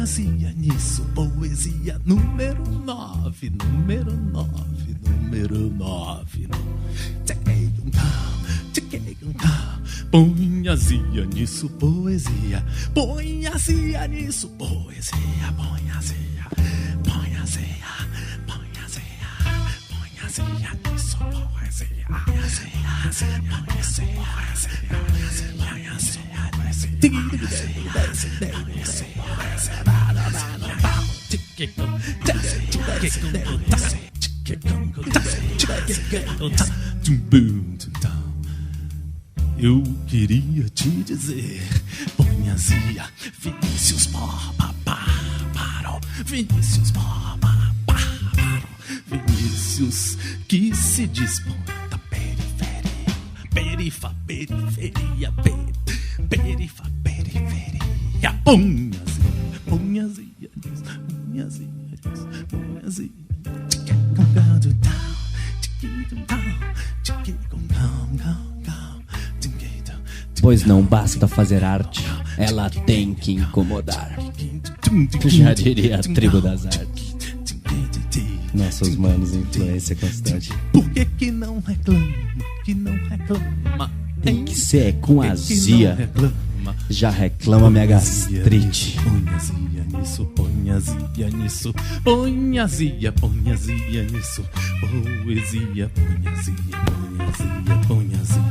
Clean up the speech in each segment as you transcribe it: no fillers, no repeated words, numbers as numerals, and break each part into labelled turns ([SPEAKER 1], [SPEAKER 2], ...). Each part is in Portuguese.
[SPEAKER 1] Ponha-se nisso, poesia número 9, número 9, número 9. Ponha-se nisso, poesia. Ponha-se nisso, poesia. Ponha-se, ponha-se, ponha-se, ponha-se nisso, poesia. Ponha-se, ponha-se, ponha-se, ponha-se. Eu queria te dizer, ponha-se, Vinícius parou, Vinícius parou, Vinícius que se dispõe da periferia, periferia, ponha-se, ponha-se, ponha-se, ponha-se.
[SPEAKER 2] Pois não basta fazer arte, ela tem que incomodar. Já diria a tribo das artes. Nossos manos, influência constante.
[SPEAKER 1] Por que não reclama? Que não reclama?
[SPEAKER 2] Tem que ser com azia. Já reclama minha gastrite.
[SPEAKER 1] Ponha-se nisso, ponha-se nisso, ponha-se nisso, poesia, ponha-se, ponha-se.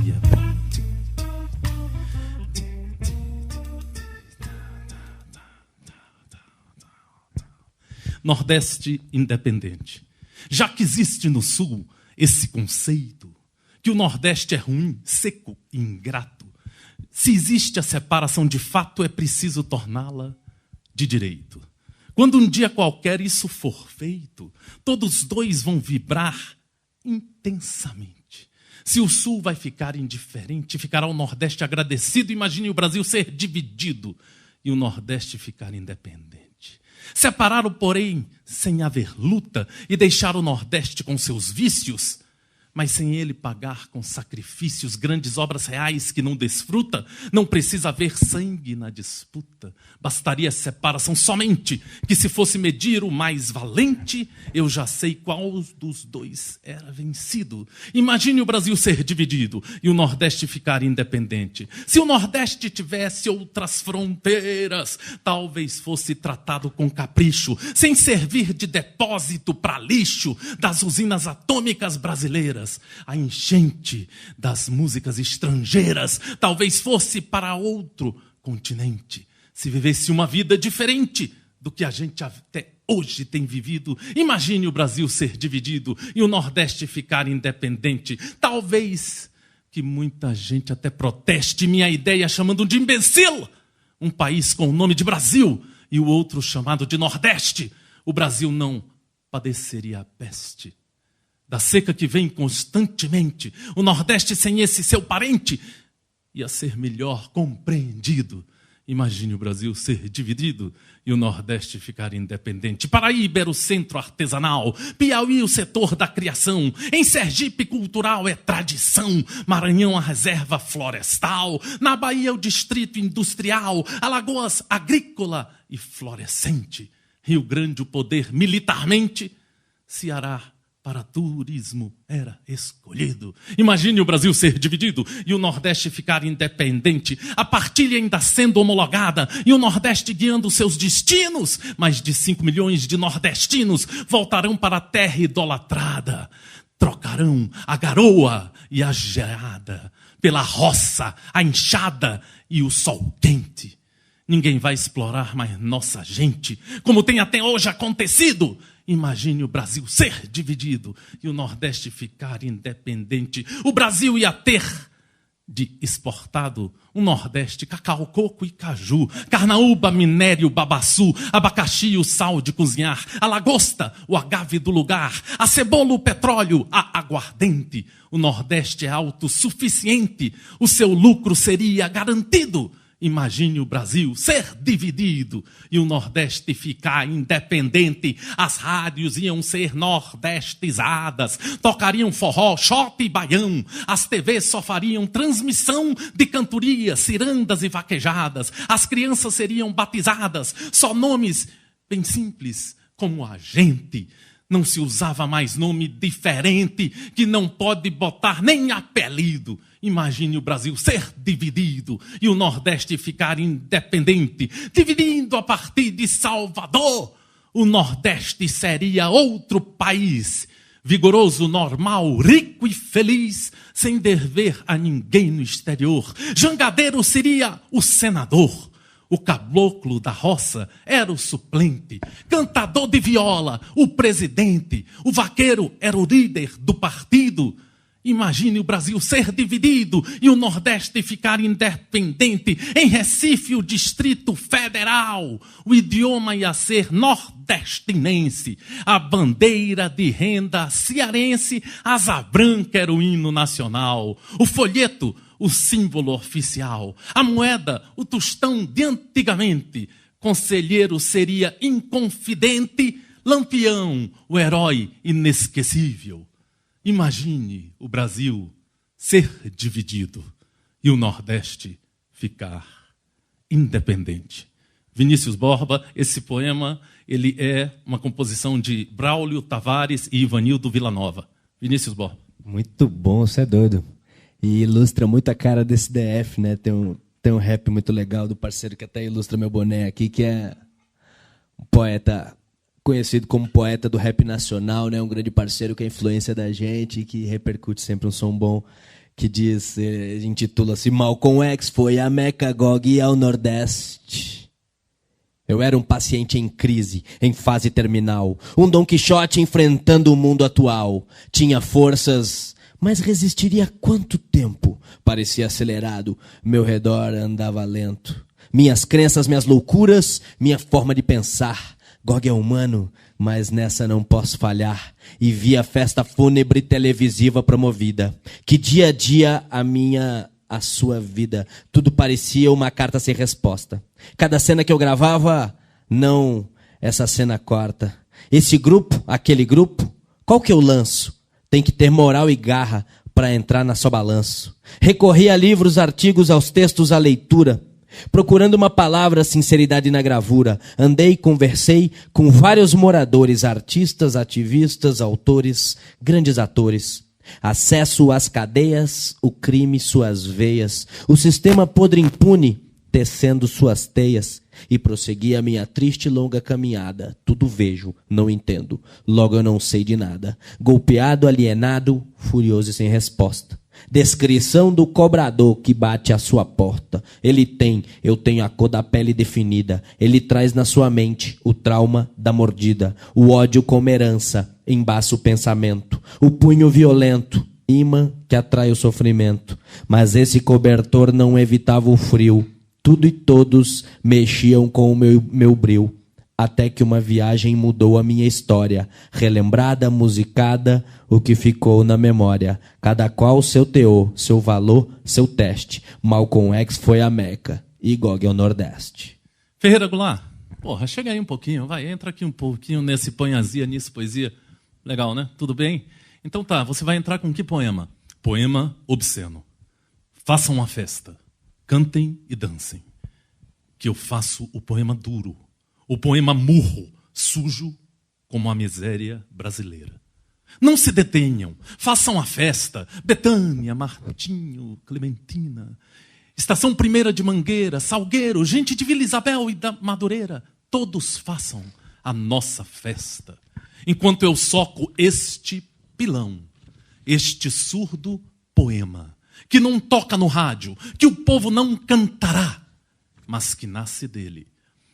[SPEAKER 1] Nordeste independente. Já que existe no Sul esse conceito que o Nordeste é ruim, seco e ingrato, se existe a separação de fato, é preciso torná-la de direito. Quando um dia qualquer isso for feito, todos dois vão vibrar intensamente. Se o Sul vai ficar indiferente, ficará o Nordeste agradecido. Imagine o Brasil ser dividido e o Nordeste ficar independente. Separá-lo, porém, sem haver luta e deixar o Nordeste com seus vícios, mas sem ele pagar com sacrifícios grandes obras reais que não desfruta, não precisa haver sangue na disputa. Bastaria separação somente, que se fosse medir o mais valente, eu já sei qual dos dois era vencido. Imagine o Brasil ser dividido e o Nordeste ficar independente. Se o Nordeste tivesse outras fronteiras, talvez fosse tratado com capricho, sem servir de depósito para lixo das usinas atômicas brasileiras. A enchente das músicas estrangeiras talvez fosse para outro continente. Se vivesse uma vida diferente do que a gente até hoje tem vivido, imagine o Brasil ser dividido e o Nordeste ficar independente. Talvez que muita gente até proteste minha ideia chamando de imbecil um país com o nome de Brasil e o outro chamado de Nordeste. O Brasil não padeceria a peste da seca que vem constantemente. O Nordeste sem esse seu parente ia ser melhor compreendido. Imagine o Brasil ser dividido e o Nordeste ficar independente. Paraíba era o centro artesanal, Piauí o setor da criação, em Sergipe cultural é tradição, Maranhão a reserva florestal, na Bahia o distrito industrial, Alagoas agrícola e florescente, Rio Grande o poder militarmente, Ceará para turismo era escolhido. Imagine o Brasil ser dividido e o Nordeste ficar independente. A partilha ainda sendo homologada e o Nordeste guiando seus destinos. Mais de 5 milhões de nordestinos voltarão para a terra idolatrada. Trocarão a garoa e a geada pela roça, a enxada e o sol quente. Ninguém vai explorar mais nossa gente, como tem até hoje acontecido. Imagine o Brasil ser dividido e o Nordeste ficar independente. O Brasil ia ter de exportado o Nordeste, cacau, coco e caju, carnaúba, minério, babaçu, abacaxi e o sal de cozinhar, a lagosta, o agave do lugar, a cebola, o petróleo, a aguardente. O Nordeste é autossuficiente, o seu lucro seria garantido Imagine o Brasil ser dividido e o Nordeste ficar independente. As rádios iam ser nordestizadas, tocariam forró, shot e baião. As TVs só fariam transmissão de cantorias, cirandas e vaquejadas. As crianças seriam batizadas, só nomes bem simples, como a gente. Não se usava mais nome diferente, que não pode botar nem apelido. Imagine o Brasil ser dividido e o Nordeste ficar independente. Dividindo a partir de Salvador, o Nordeste seria outro país. Vigoroso, normal, rico e feliz, sem dever a ninguém no exterior. Jangadeiro seria o senador. O caboclo da roça era o suplente, cantador de viola, o presidente, o vaqueiro era o líder do partido. Imagine o Brasil ser dividido e o Nordeste ficar independente. Em Recife, o Distrito Federal, o idioma ia ser nordestinense. A bandeira de renda cearense, asa branca era o hino nacional. O folheto, o símbolo oficial. A moeda, o tostão de antigamente. Conselheiro seria inconfidente. Lampião, o herói inesquecível. Imagine o Brasil ser dividido e o Nordeste ficar independente. Vinícius Borba, esse poema ele é uma composição de Braulio Tavares e Ivanildo Villanova. Vinícius Borba.
[SPEAKER 2] Muito bom, você é doido. E ilustra muito a cara desse DF, né? Tem um rap muito legal do parceiro que até ilustra meu boné aqui, que é um poeta conhecido como poeta do rap nacional, né? Um grande parceiro que é a influência da gente e que repercute sempre um som bom, que diz, intitula-se Malcolm X foi a Meca, Gog ao Nordeste. Eu era um paciente em crise, em fase terminal, um Dom Quixote enfrentando o mundo atual. Tinha forças, mas resistiria quanto tempo? Parecia acelerado, meu redor andava lento. Minhas crenças, minhas loucuras, minha forma de pensar. Gog é humano, mas nessa não posso falhar. E vi a festa fúnebre televisiva promovida. Que dia a dia a sua vida. Tudo parecia uma carta sem resposta. Cada cena que eu gravava, não, essa cena corta. Esse grupo, aquele grupo, qual que eu lanço? Tem que ter moral e garra para entrar na sua balanço. Recorri a livros, artigos, aos textos, à leitura. Procurando uma palavra, sinceridade na gravura. Andei, conversei com vários moradores, artistas, ativistas, autores, grandes atores. Acesso às cadeias, o crime, suas veias. O sistema podre impune, tecendo suas teias. E prossegui a minha triste e longa caminhada. Tudo vejo, não entendo, logo eu não sei de nada. Golpeado, alienado, furioso e sem resposta. Descrição do cobrador que bate à sua porta. Ele tem, eu tenho a cor da pele definida. Ele traz na sua mente o trauma da mordida. O ódio como herança, embaça o pensamento. O punho violento, imã que atrai o sofrimento. Mas esse cobertor não evitava o frio. Tudo e todos mexiam com o meu bril. Até que uma viagem mudou a minha história. Relembrada, musicada, o que ficou na memória. Cada qual seu teor, seu valor, seu teste. Malcolm X foi a Meca e Gog ao Nordeste.
[SPEAKER 1] Ferreira Goulart, porra, chega aí um pouquinho, vai, entra aqui um pouquinho nesse Ponhazia, nisso, poesia. Legal, né? Tudo bem? Então tá, você vai entrar com que poema? Poema obsceno. Façam uma festa, cantem e dancem. Que eu faço o poema duro. O poema murro, sujo como a miséria brasileira. Não se detenham, façam a festa. Betânia, Martinho, Clementina, Estação Primeira de Mangueira, Salgueiro, gente de Vila Isabel e da Madureira. Todos façam a nossa festa. Enquanto eu soco este pilão, este surdo poema, que não toca no rádio, que o povo não cantará, mas que nasce dele.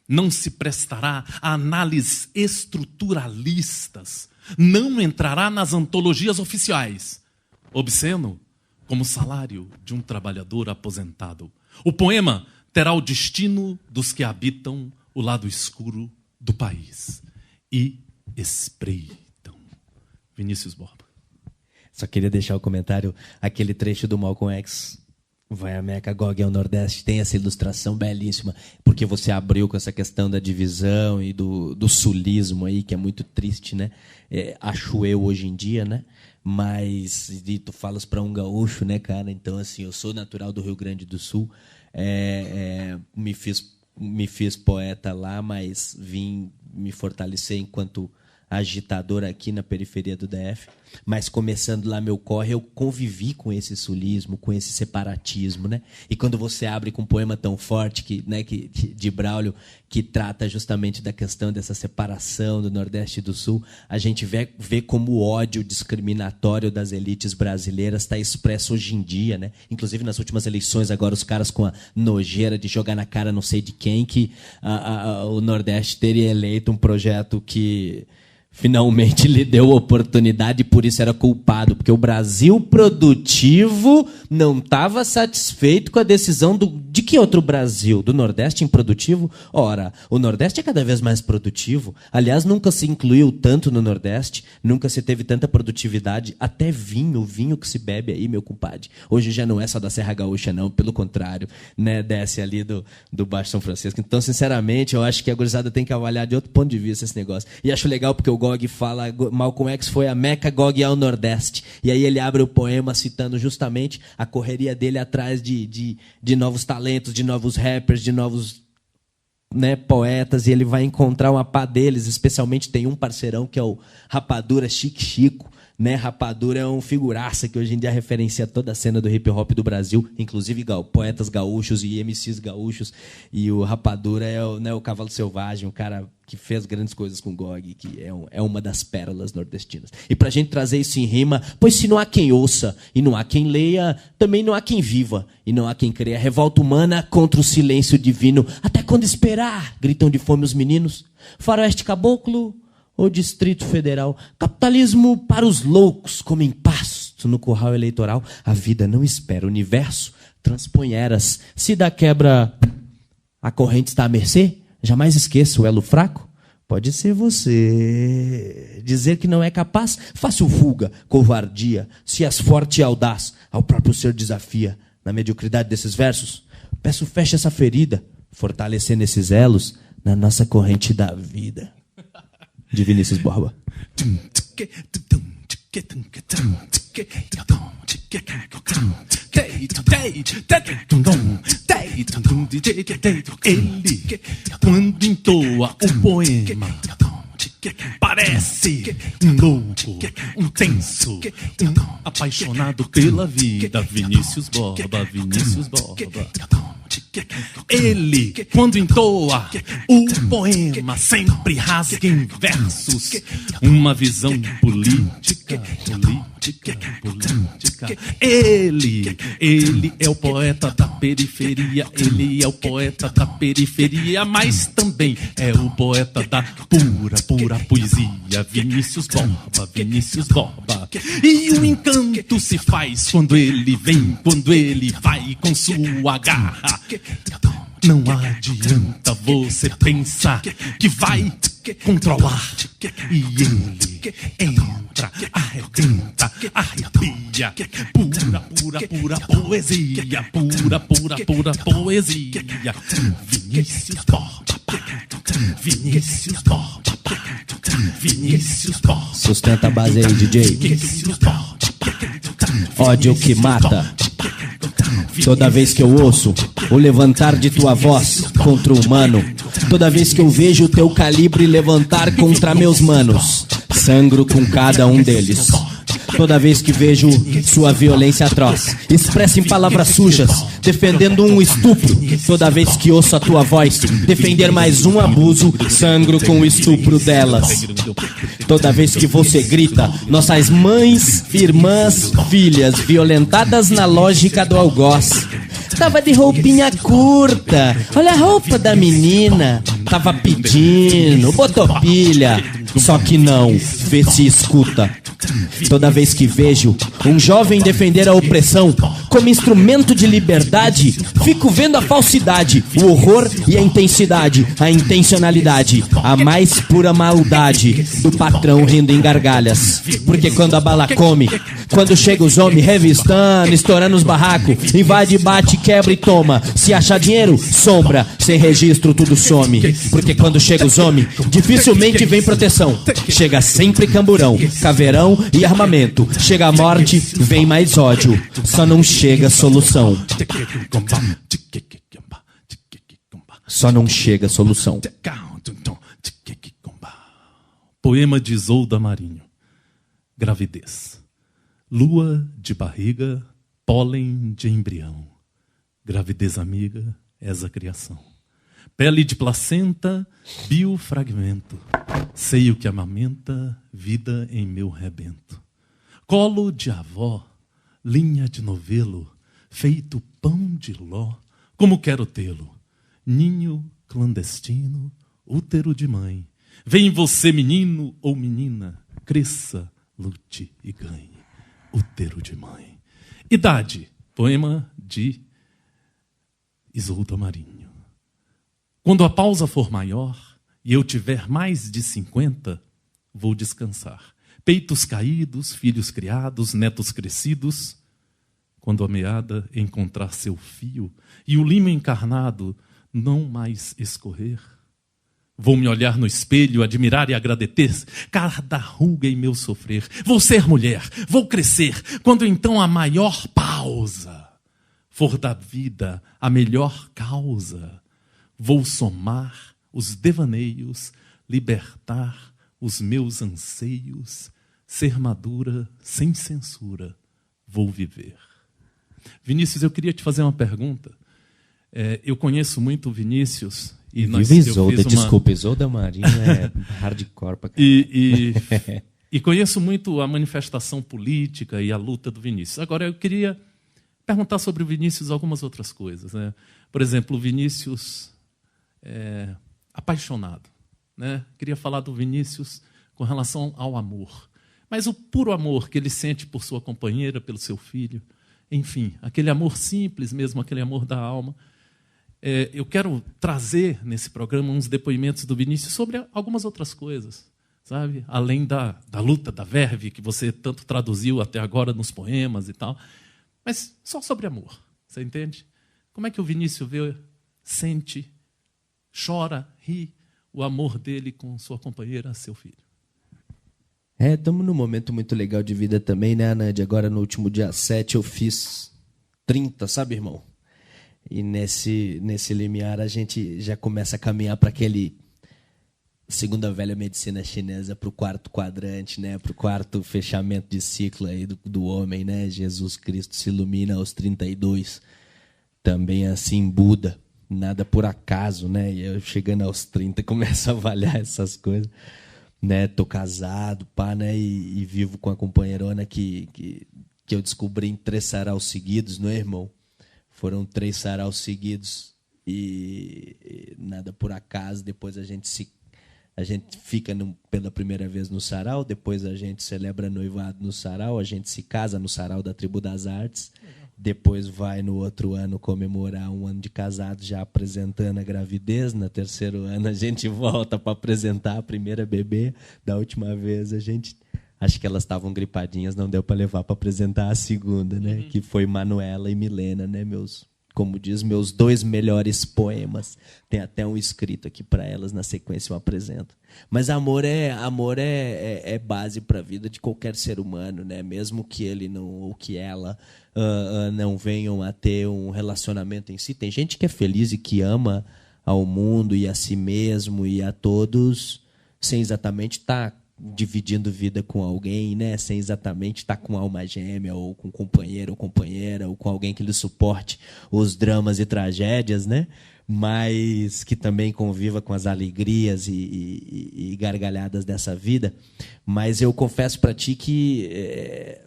[SPEAKER 1] Não se prestará a análises estruturalistas. Não entrará nas antologias oficiais. Obsceno como o salário de um trabalhador aposentado. O poema terá o destino dos que habitam o lado escuro do país. E espreitam. Vinícius Borba.
[SPEAKER 2] Só queria deixar o comentário, aquele trecho do Malcolm X Vai a Meca, Gog ao Nordeste, tem essa ilustração belíssima, porque você abriu com essa questão da divisão e do sulismo aí, que é muito triste, né? Acho eu hoje em dia, né? Mas e tu falas para um gaúcho, né, cara? Então, assim, eu sou natural do Rio Grande do Sul, me fiz poeta lá, mas vim me fortalecer enquanto agitador aqui na periferia do DF, mas começando lá meu corre, eu convivi com esse sulismo, com esse separatismo, né? E quando você abre com um poema tão forte de Braulio, que trata justamente da questão dessa separação do Nordeste e do Sul, a gente vê como o ódio discriminatório das elites brasileiras está expresso hoje em dia, né? Inclusive nas últimas eleições agora os caras com a nojeira de jogar na cara não sei de quem que o Nordeste teria eleito um projeto que finalmente lhe deu oportunidade e por isso era culpado, porque o Brasil produtivo não estava satisfeito com a decisão de que outro Brasil? Do Nordeste improdutivo? Ora, o Nordeste é cada vez mais produtivo. Aliás, nunca se incluiu tanto no Nordeste, nunca se teve tanta produtividade, até vinho que se bebe aí, meu compadre. Hoje já não é só da Serra Gaúcha, não, pelo contrário, né? Desce ali do Baixo São Francisco. Então, sinceramente, eu acho que a gurizada tem que avaliar de outro ponto de vista esse negócio. E acho legal porque o Gog fala, Malcolm X foi a Meca, Gog ao Nordeste. E aí ele abre o poema citando justamente a correria dele atrás de novos talentos, de novos rappers, de novos, né, poetas. E ele vai encontrar uma pá deles, especialmente tem um parceirão que é o Rapadura Chico, né? Rapadura é um figuraça que hoje em dia referencia toda a cena do hip hop do Brasil, inclusive poetas gaúchos e MCs gaúchos. E o Rapadura é o Cavalo Selvagem, um cara que fez grandes coisas com o Gog, que é uma das pérolas nordestinas. E pra gente trazer isso em rima, pois se não há quem ouça e não há quem leia, também não há quem viva e não há quem creia. Revolta humana contra o silêncio divino. Até quando esperar? Gritam de fome os meninos. Faroeste Caboclo ou Distrito Federal? Capitalismo para os loucos, comem pasto no curral eleitoral. A vida não espera, o universo transpõe eras. Se da quebra a corrente está à mercê, jamais esqueça o elo fraco. Pode ser você. Dizer que não é capaz, fácil fuga, covardia. Se és forte e audaz, ao próprio ser desafia. Na mediocridade desses versos, peço feche essa ferida, fortalecendo esses elos na nossa corrente da vida. De Vinícius Borba.
[SPEAKER 1] Ele, quando entoa o poema, parece um louco, um tenso, um apaixonado pela vida. Vinícius Borba, Vinícius Borba. Ele, quando entoa o poema, sempre rasga em versos uma visão política. Ele é o poeta da periferia, ele é o poeta da periferia, mas também é o poeta da pura poesia. Vinícius Borba, Vinícius Borba. E o encanto se faz quando ele vem, quando ele vai com sua garra. Não adianta você pensar que vai controlar. E ele entra, arrebenta, arrepia. Pura poesia. Pura poesia. Vinícius Borba. Vinícius Borba. Vinícius Borba.
[SPEAKER 2] Sustenta a base aí, DJ. Ódio que mata. Toda vez que eu ouço o levantar de tua voz contra o humano, toda vez que eu vejo o teu calibre levantar contra meus manos, sangro com cada um deles. Toda vez que vejo sua violência atroz, expressa em palavras sujas, defendendo um estupro. Toda vez que ouço a tua voz defender mais um abuso, sangro com o estupro delas. Toda vez que você grita, nossas mães, irmãs, filhas, violentadas na lógica do algoz. Tava de roupinha curta, olha a roupa da menina. Tava pedindo, botou pilha, só que não, vê se escuta. Toda vez que vejo um jovem defender a opressão como instrumento de liberdade, fico vendo a falsidade, o horror e a intensidade, a intencionalidade, a mais pura maldade do patrão rindo em gargalhas. Porque quando a bala come, Quando chega os homens revistando, estourando os barracos, invade, bate, quebra e toma. Se achar dinheiro, sombra. Sem registro, tudo some. Porque quando chega os homens, dificilmente vem proteção. Chega sempre camburão, caveirão e armamento. Chega a morte, vem mais ódio. Só não chega solução. Só não chega solução.
[SPEAKER 1] Poema de Isolda Marinho. Gravidez. Lua de barriga, pólen de embrião. Gravidez amiga, és a criação. Pele de placenta, biofragmento. Seio que amamenta, vida em meu rebento. Colo de avó, linha de novelo, feito pão de ló, como quero tê-lo. Ninho clandestino, útero de mãe. Vem você, menino ou menina, cresça, lute e ganhe. Útero de mãe. Idade, poema de Isolda Marinho. Quando a pausa for maior e eu tiver mais de 50, vou descansar. Peitos caídos, filhos criados, netos crescidos. Quando a meada encontrar seu fio e o limo encarnado não mais escorrer, vou me olhar no espelho, admirar e agradecer cada ruga em meu sofrer. Vou ser mulher, vou crescer, quando então a maior pausa for da vida a melhor causa. Vou somar os devaneios, libertar os meus anseios, ser madura sem censura, vou viver. Vinícius, eu queria te fazer uma pergunta. Eu conheço muito o Vinícius. E
[SPEAKER 2] Viva Isolda, desculpa, Isolda Marinho é hardcore pra caramba.
[SPEAKER 1] E conheço muito a manifestação política e a luta do Vinícius. Agora, eu queria perguntar sobre o Vinícius algumas outras coisas, né? Por exemplo, o Vinícius apaixonado, né? Queria falar do Vinícius com relação ao amor. Mas o puro amor que ele sente por sua companheira, pelo seu filho, enfim, aquele amor simples mesmo, aquele amor da alma. Eu quero trazer nesse programa uns depoimentos do Vinícius sobre algumas outras coisas, sabe? Além da luta, da verve, que você tanto traduziu até agora nos poemas e tal. Mas só sobre amor, você entende? Como é que o Vinícius vê, sente, chora, ri o amor dele com sua companheira, seu filho?
[SPEAKER 2] Estamos num momento muito legal de vida também, né, Anand? Agora, no último dia 7, eu fiz 30, sabe, irmão? E nesse limiar a gente já começa a caminhar para aquele, segundo a velha medicina chinesa, para o quarto quadrante, né? Para o quarto fechamento de ciclo aí do homem, né? Jesus Cristo se ilumina aos 32. Também assim Buda, nada por acaso, né? E eu chegando aos 30 começo a avaliar essas coisas, né? Tô casado, pá, né? E vivo com a companheirona que eu descobri em 3 saraus seguidos, não é, irmão? Foram 3 saraus seguidos e nada por acaso. Depois a gente fica pela primeira vez no sarau, depois a gente celebra noivado no sarau, a gente se casa no sarau da Tribo das Artes, depois vai no outro ano comemorar 1 ano de casado, já apresentando a gravidez. No 3º ano a gente volta para apresentar a primeira bebê. Da última vez a gente... Acho que elas estavam gripadinhas, não deu para levar para apresentar a segunda, né? Que foi Manuela e Milena, né? Como diz, meus 2 melhores poemas. Tem até um escrito aqui para elas, na sequência eu apresento. Mas amor é base para a vida de qualquer ser humano, né? Mesmo que ele não, ou que ela não venham a ter um relacionamento em si. Tem gente que é feliz e que ama ao mundo e a si mesmo e a todos, sem exatamente estar dividindo vida com alguém, né? Sem exatamente estar com alma gêmea, ou com companheiro ou companheira, ou com alguém que lhe suporte os dramas e tragédias, né? Mas que também conviva com as alegrias e gargalhadas dessa vida. Mas eu confesso para ti que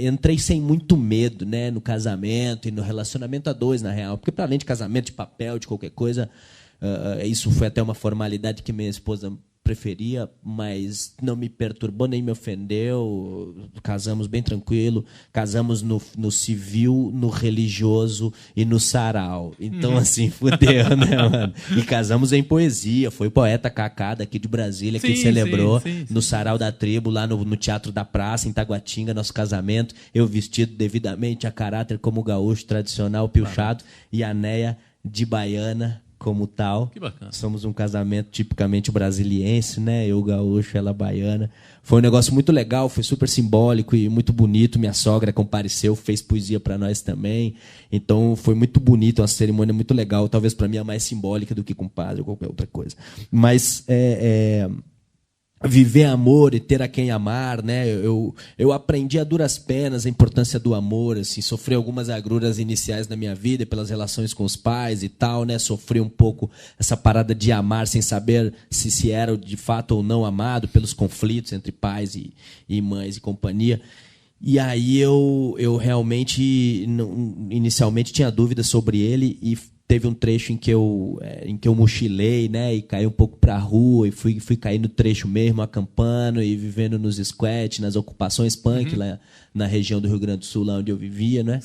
[SPEAKER 2] entrei sem muito medo, né? No casamento e no relacionamento a 2, na real. Porque, para além de casamento, de papel, de qualquer coisa, isso foi até uma formalidade que minha esposa preferia, mas não me perturbou nem me ofendeu. Casamos bem tranquilo, casamos no civil, no religioso e no sarau. Então, assim, fudeu, né, mano? E casamos em poesia. Foi o poeta Cacá, daqui de Brasília, que celebrou no sarau da tribo, lá no Teatro da Praça, em Taguatinga, nosso casamento. Eu vestido devidamente a caráter como gaúcho tradicional, pilchado, e a Neia de baiana como tal.
[SPEAKER 1] Que bacana.
[SPEAKER 2] Somos um casamento tipicamente brasiliense, né? Eu gaúcho, ela baiana. Foi um negócio muito legal, foi super simbólico e muito bonito. Minha sogra compareceu, fez poesia para nós também. Então foi muito bonito, uma cerimônia muito legal. Talvez para mim a mais simbólica do que com padre ou qualquer outra coisa. Mas viver amor e ter a quem amar, né? Eu aprendi a duras penas a importância do amor, assim, sofri algumas agruras iniciais na minha vida pelas relações com os pais e tal, né? Sofri um pouco essa parada de amar sem saber se era de fato ou não amado, pelos conflitos entre pais e mães e companhia. E aí eu realmente inicialmente tinha dúvidas sobre ele e teve um trecho em que eu mochilei, né, e caí um pouco para a rua e fui cair no trecho mesmo, acampando e vivendo nos squats, nas ocupações punk lá na região do Rio Grande do Sul, lá onde eu vivia, né?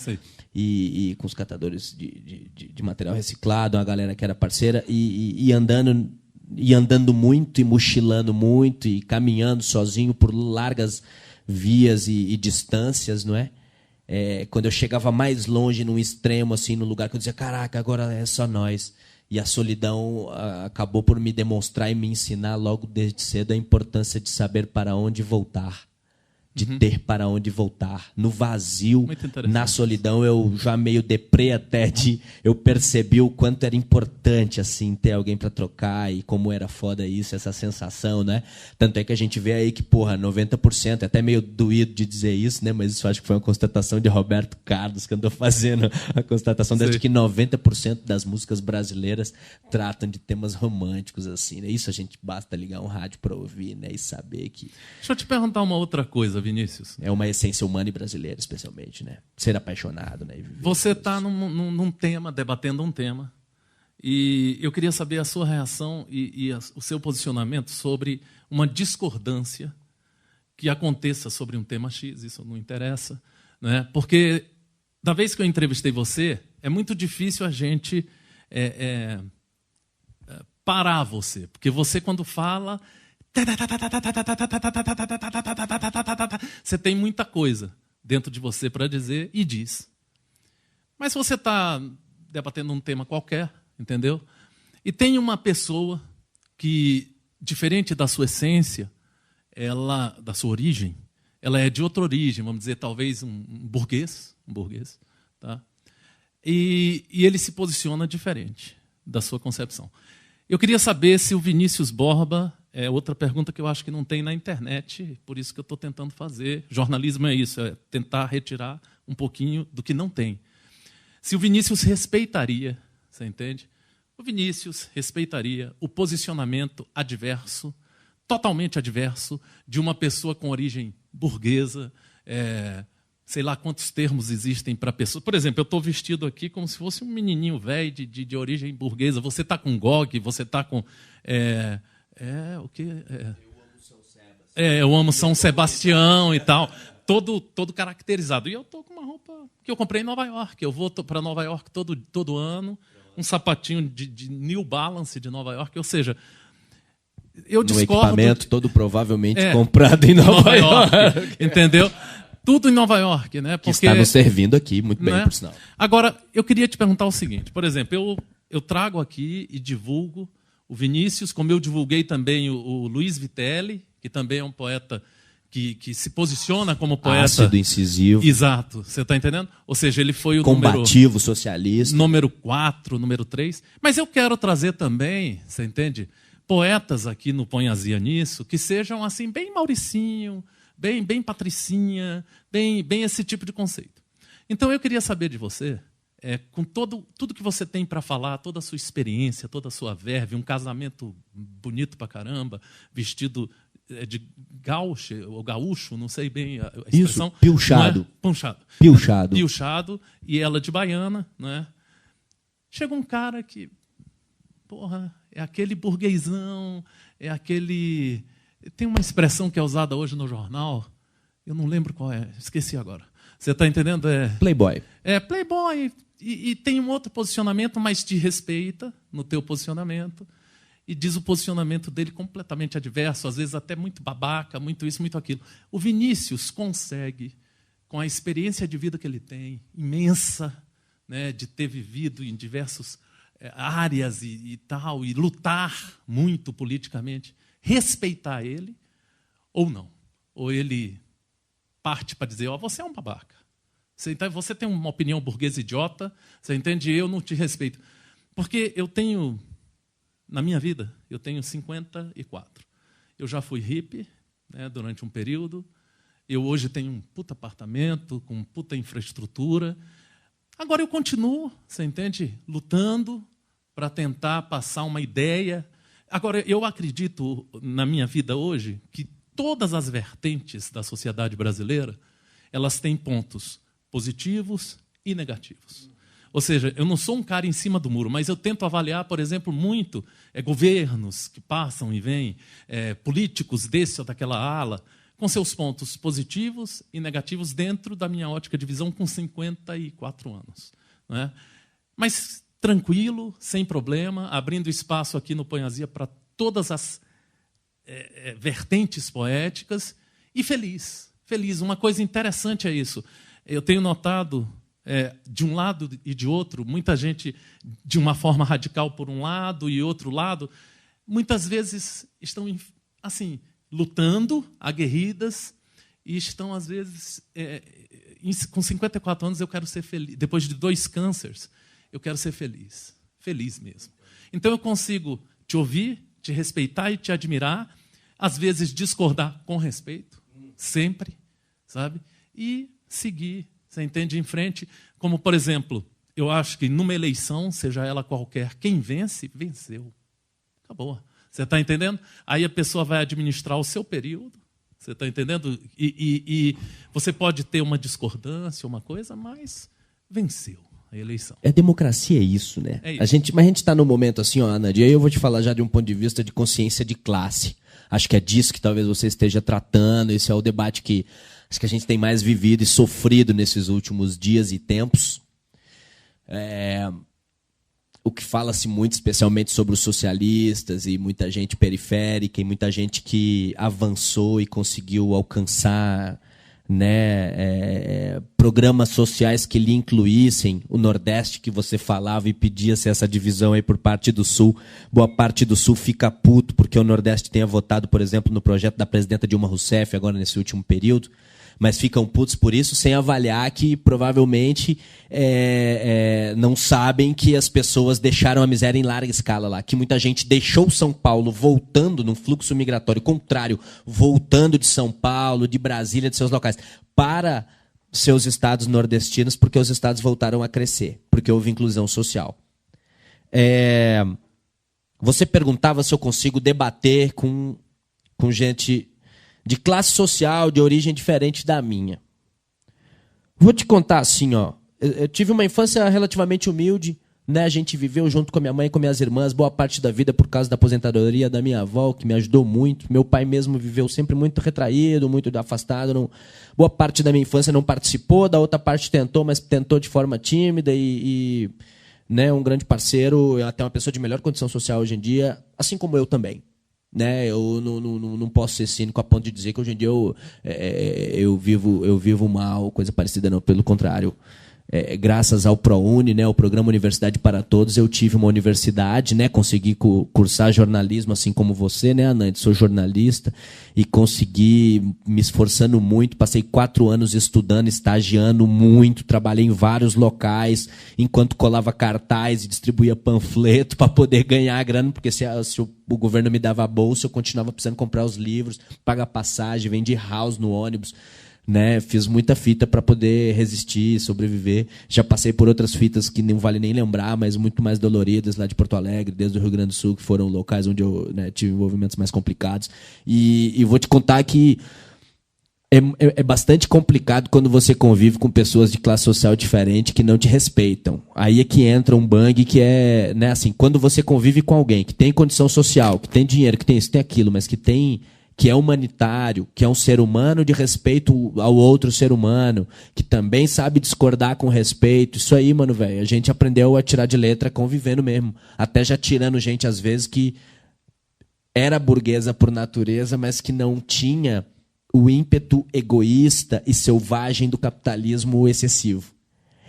[SPEAKER 2] E com os catadores de material reciclado, uma galera que era parceira e andando muito e mochilando muito e caminhando sozinho por largas vias e distâncias, não é? Quando eu chegava mais longe, num extremo, assim, num lugar que eu dizia, caraca, agora é só nós. E a solidão acabou por me demonstrar e me ensinar logo desde cedo a importância de saber para onde voltar. De ter para onde voltar. No vazio, na solidão, eu já meio deprê até eu percebi o quanto era importante assim ter alguém para trocar e como era foda isso, essa sensação, né? Tanto é que a gente vê aí que, porra, 90%, é até meio doído de dizer isso, né? Mas isso acho que foi uma constatação de Roberto Carlos, que andou fazendo a constatação de que 90% das músicas brasileiras tratam de temas românticos, assim, né? Isso a gente basta ligar um rádio para ouvir, né? E saber que...
[SPEAKER 1] Deixa eu te perguntar uma outra coisa, Vinícius.
[SPEAKER 2] É uma essência humana e brasileira, especialmente, né? Ser apaixonado, né?
[SPEAKER 1] Você está num tema, debatendo um tema, e eu queria saber a sua reação e o seu posicionamento sobre uma discordância que aconteça sobre um tema X, isso não interessa, né? Porque da vez que eu entrevistei você, é muito difícil a gente parar você, porque você quando fala... Você tem muita coisa dentro de você para dizer e diz. Mas se você está debatendo um tema qualquer, entendeu? E tem uma pessoa que, diferente da sua essência, da sua origem, ela é de outra origem, vamos dizer, talvez um burguês, tá? E ele se posiciona diferente da sua concepção. Eu queria saber se o Vinícius Borba... É outra pergunta que eu acho que não tem na internet, por isso que eu estou tentando fazer. Jornalismo é isso, é tentar retirar um pouquinho do que não tem. Se o Vinícius respeitaria, você entende? O Vinícius respeitaria o posicionamento adverso, totalmente adverso, de uma pessoa com origem burguesa, sei lá quantos termos existem para pessoa. Por exemplo, eu estou vestido aqui como se fosse um menininho velho de origem burguesa. Você está com GOG, você está com... o que? Eu amo São Sebastião e tal. Todo caracterizado. E eu estou com uma roupa que eu comprei em Nova York. Eu vou para Nova York todo ano. Um sapatinho de New Balance de Nova York. Ou seja, eu discordo...
[SPEAKER 2] Um equipamento todo provavelmente comprado em Nova York.
[SPEAKER 1] Entendeu? Tudo em Nova York, né?
[SPEAKER 2] Porque, que está nos servindo aqui, muito bem, por sinal.
[SPEAKER 1] Agora, eu queria te perguntar o seguinte. Por exemplo, eu trago aqui e divulgo o Vinícius, como eu divulguei também o Luiz Vitelli, que também é um poeta que se posiciona como poeta...
[SPEAKER 2] Ácido, incisivo.
[SPEAKER 1] Exato, você está entendendo? Ou seja, ele foi o
[SPEAKER 2] combativo, socialista.
[SPEAKER 1] Número 4, número 3. Mas eu quero trazer também, você entende? Poetas aqui no Põe Azia Nisso, que sejam assim, bem Mauricinho, bem Patricinha, bem esse tipo de conceito. Então eu queria saber de você... com tudo que você tem para falar, toda a sua experiência, toda a sua verve, um casamento bonito pra caramba, vestido de gaúcho, ou gaúcho, não sei bem a expressão.
[SPEAKER 2] Isso, pilchado.
[SPEAKER 1] Pilchado, e ela de baiana, né? Chega um cara que, porra, é aquele burguesão, é aquele... Tem uma expressão que é usada hoje no jornal, eu não lembro qual é, esqueci agora. Você está entendendo?
[SPEAKER 2] Playboy.
[SPEAKER 1] Playboy. E tem um outro posicionamento, mas te respeita no teu posicionamento e diz o posicionamento dele completamente adverso, às vezes até muito babaca, muito isso, muito aquilo. O Vinícius consegue, com a experiência de vida que ele tem, imensa, né, de ter vivido em diversas áreas e tal, e lutar muito politicamente, respeitar ele ou não. Ou ele parte para dizer, você é um babaca. Você tem uma opinião burguesa idiota, você entende? Eu não te respeito. Porque eu tenho, na minha vida, eu tenho 54. Eu já fui hippie, né, durante um período. Eu hoje tenho um puta apartamento, com puta infraestrutura. Agora eu continuo, você entende? Lutando para tentar passar uma ideia. Agora, eu acredito, na minha vida hoje, que todas as vertentes da sociedade brasileira, elas têm pontos positivos e negativos. Ou seja, eu não sou um cara em cima do muro, mas eu tento avaliar, por exemplo, muito governos que passam e vêm, políticos desse ou daquela ala, com seus pontos positivos e negativos dentro da minha ótica de visão com 54 anos. Não é? Mas tranquilo, sem problema, abrindo espaço aqui no Panhazia para todas as vertentes poéticas e feliz. Feliz. Uma coisa interessante é isso. Eu tenho notado, de um lado e de outro, muita gente de uma forma radical por um lado e outro lado, muitas vezes estão assim, lutando, aguerridas, e estão, às vezes, com 54 anos eu quero ser feliz. Depois de 2 cânceres, eu quero ser feliz. Feliz mesmo. Então eu consigo te ouvir, te respeitar e te admirar, às vezes discordar com respeito, sempre, sabe? E seguir, você entende, em frente. Como, por exemplo, eu acho que numa eleição, seja ela qualquer, quem vence, venceu. Acabou. Você está entendendo? Aí a pessoa vai administrar o seu período, você está entendendo? E você pode ter uma discordância, uma coisa, mas venceu a eleição.
[SPEAKER 2] Democracia é isso, né?
[SPEAKER 1] É isso.
[SPEAKER 2] Mas a gente está num momento assim, ó, Ana, e aí eu vou te falar já de um ponto de vista de consciência de classe. Acho que é disso que talvez você esteja tratando. Esse é o debate que acho que a gente tem mais vivido e sofrido nesses últimos dias e tempos. O que fala-se muito, especialmente sobre os socialistas e muita gente periférica e muita gente que avançou e conseguiu alcançar, né, programas sociais que lhe incluíssem o Nordeste que você falava e pedia-se essa divisão aí por parte do Sul. Boa parte do Sul fica puto porque o Nordeste tenha votado, por exemplo, no projeto da presidenta Dilma Rousseff agora nesse último período, mas ficam putos por isso sem avaliar que provavelmente não sabem que as pessoas deixaram a miséria em larga escala lá, que muita gente deixou São Paulo voltando num fluxo migratório contrário, voltando de São Paulo, de Brasília, de seus locais, para seus estados nordestinos, porque os estados voltaram a crescer, porque houve inclusão social. Você perguntava se eu consigo debater com gente de classe social, de origem diferente da minha. Vou te contar assim, ó. Eu tive uma infância relativamente humilde, né? A gente viveu junto com a minha mãe e com minhas irmãs boa parte da vida por causa da aposentadoria da minha avó, que me ajudou muito. Meu pai mesmo viveu sempre muito retraído, muito afastado. Não... Boa parte da minha infância não participou, da outra parte tentou, mas tentou de forma tímida e né, um grande parceiro, até uma pessoa de melhor condição social hoje em dia, assim como eu também. Né, eu não posso ser cínico a ponto de dizer que hoje em dia eu vivo mal, coisa parecida, não. Pelo contrário, graças ao ProUni, né, o Programa Universidade para Todos, eu tive uma universidade, né, consegui cursar jornalismo assim como você, né, Anand? Sou jornalista e consegui, me esforçando muito, passei 4 anos estudando, estagiando muito, trabalhei em vários locais, enquanto colava cartaz e distribuía panfleto para poder ganhar a grana, porque se o governo me dava a bolsa, eu continuava precisando comprar os livros, pagar passagem, vendi house no ônibus. Né, fiz muita fita para poder resistir, sobreviver. Já passei por outras fitas que não vale nem lembrar, mas muito mais doloridas, lá de Porto Alegre, desde o Rio Grande do Sul, que foram locais onde eu, né, tive envolvimentos mais complicados. E vou te contar que É bastante complicado quando você convive com pessoas de classe social diferente que não te respeitam. Aí é que entra um bang que é, né, assim, quando você convive com alguém que tem condição social, que tem dinheiro, que tem isso, tem aquilo, mas que é humanitário, que é um ser humano de respeito ao outro ser humano, que também sabe discordar com respeito. Isso aí, mano, velho, a gente aprendeu a tirar de letra convivendo mesmo. Até já tirando gente, às vezes, que era burguesa por natureza, mas que não tinha o ímpeto egoísta e selvagem do capitalismo excessivo.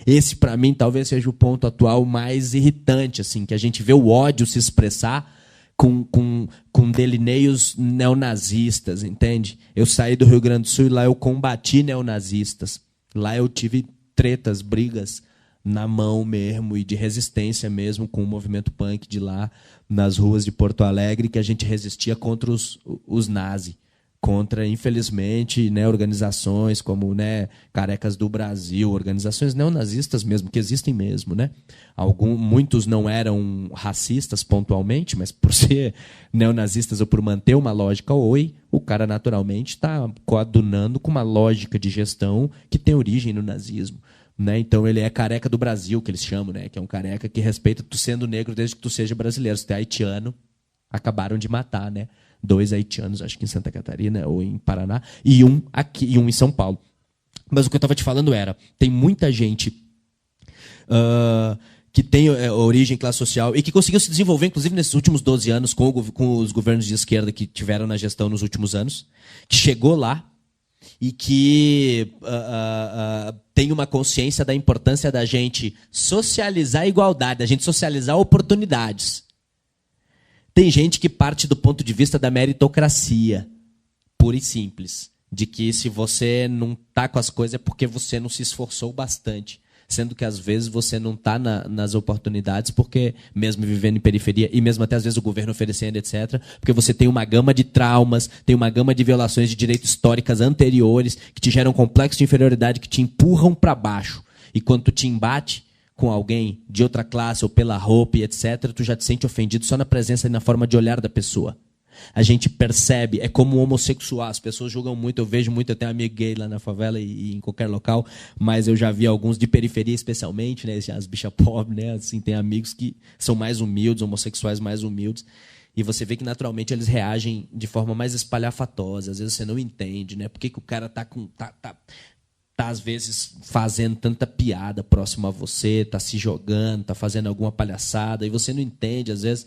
[SPEAKER 2] Esse, para mim, talvez seja o ponto atual mais irritante, assim, que a gente vê o ódio se expressar com delineios neonazistas, entende? Eu saí do Rio Grande do Sul e lá eu combati neonazistas. Lá eu tive tretas, brigas na mão mesmo e de resistência mesmo com o movimento punk de lá, nas ruas de Porto Alegre, que a gente resistia contra os nazis. Contra, infelizmente, né, organizações como, né, Carecas do Brasil, organizações neonazistas mesmo, que existem mesmo. Né? Muitos não eram racistas pontualmente, mas por ser neonazistas ou por manter uma lógica o cara naturalmente está coadunando com uma lógica de gestão que tem origem no nazismo. Né? Então ele é careca do Brasil, que eles chamam, né? Que é um careca que respeita tu sendo negro desde que tu seja brasileiro. Se tu é haitiano, acabaram de matar, né? 2 haitianos, acho que em Santa Catarina ou em Paraná, e um aqui e um em São Paulo. Mas o que eu estava te falando era, tem muita gente que tem origem classe social e que conseguiu se desenvolver, inclusive nesses últimos 12 anos, com os governos de esquerda que tiveram na gestão nos últimos anos, que chegou lá e que tem uma consciência da importância da gente socializar a igualdade, da gente socializar oportunidades. Tem gente que parte do ponto de vista da meritocracia, pura e simples. De que se você não está com as coisas é porque você não se esforçou bastante. Sendo que às vezes você não está nas oportunidades, porque mesmo vivendo em periferia, e mesmo até às vezes o governo oferecendo, etc., porque você tem uma gama de traumas, tem uma gama de violações de direitos históricas anteriores, que te geram um complexo de inferioridade, que te empurram para baixo. E quando tu te embate com alguém de outra classe ou pela roupa e etc., tu já te sente ofendido só na presença e na forma de olhar da pessoa. A gente percebe, é como um homossexual, as pessoas julgam muito, eu vejo muito, eu tenho amigo gay lá na favela e em qualquer local, mas eu já vi alguns de periferia especialmente, né, as bichas pobres, né, assim, tem amigos que são mais humildes, homossexuais mais humildes, e você vê que naturalmente eles reagem de forma mais espalhafatosa, às vezes você não entende, né, por que o cara tá às vezes fazendo tanta piada próximo a você, tá se jogando, tá fazendo alguma palhaçada, e você não entende, às vezes.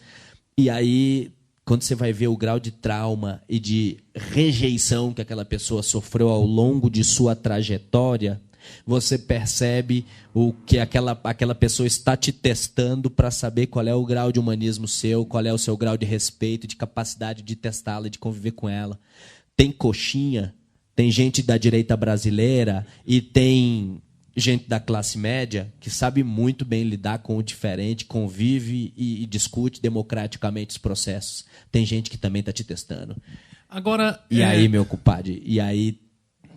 [SPEAKER 2] E aí, quando você vai ver o grau de trauma e de rejeição que aquela pessoa sofreu ao longo de sua trajetória, você percebe o que aquela pessoa está te testando para saber qual é o grau de humanismo seu, qual é o seu grau de respeito, de capacidade de testá-la, de conviver com ela. Tem coxinha. Tem gente da direita brasileira e tem gente da classe média que sabe muito bem lidar com o diferente, convive e discute democraticamente os processos. Tem gente que também está te testando.
[SPEAKER 1] Agora,
[SPEAKER 2] e aí, meu compadre, e aí,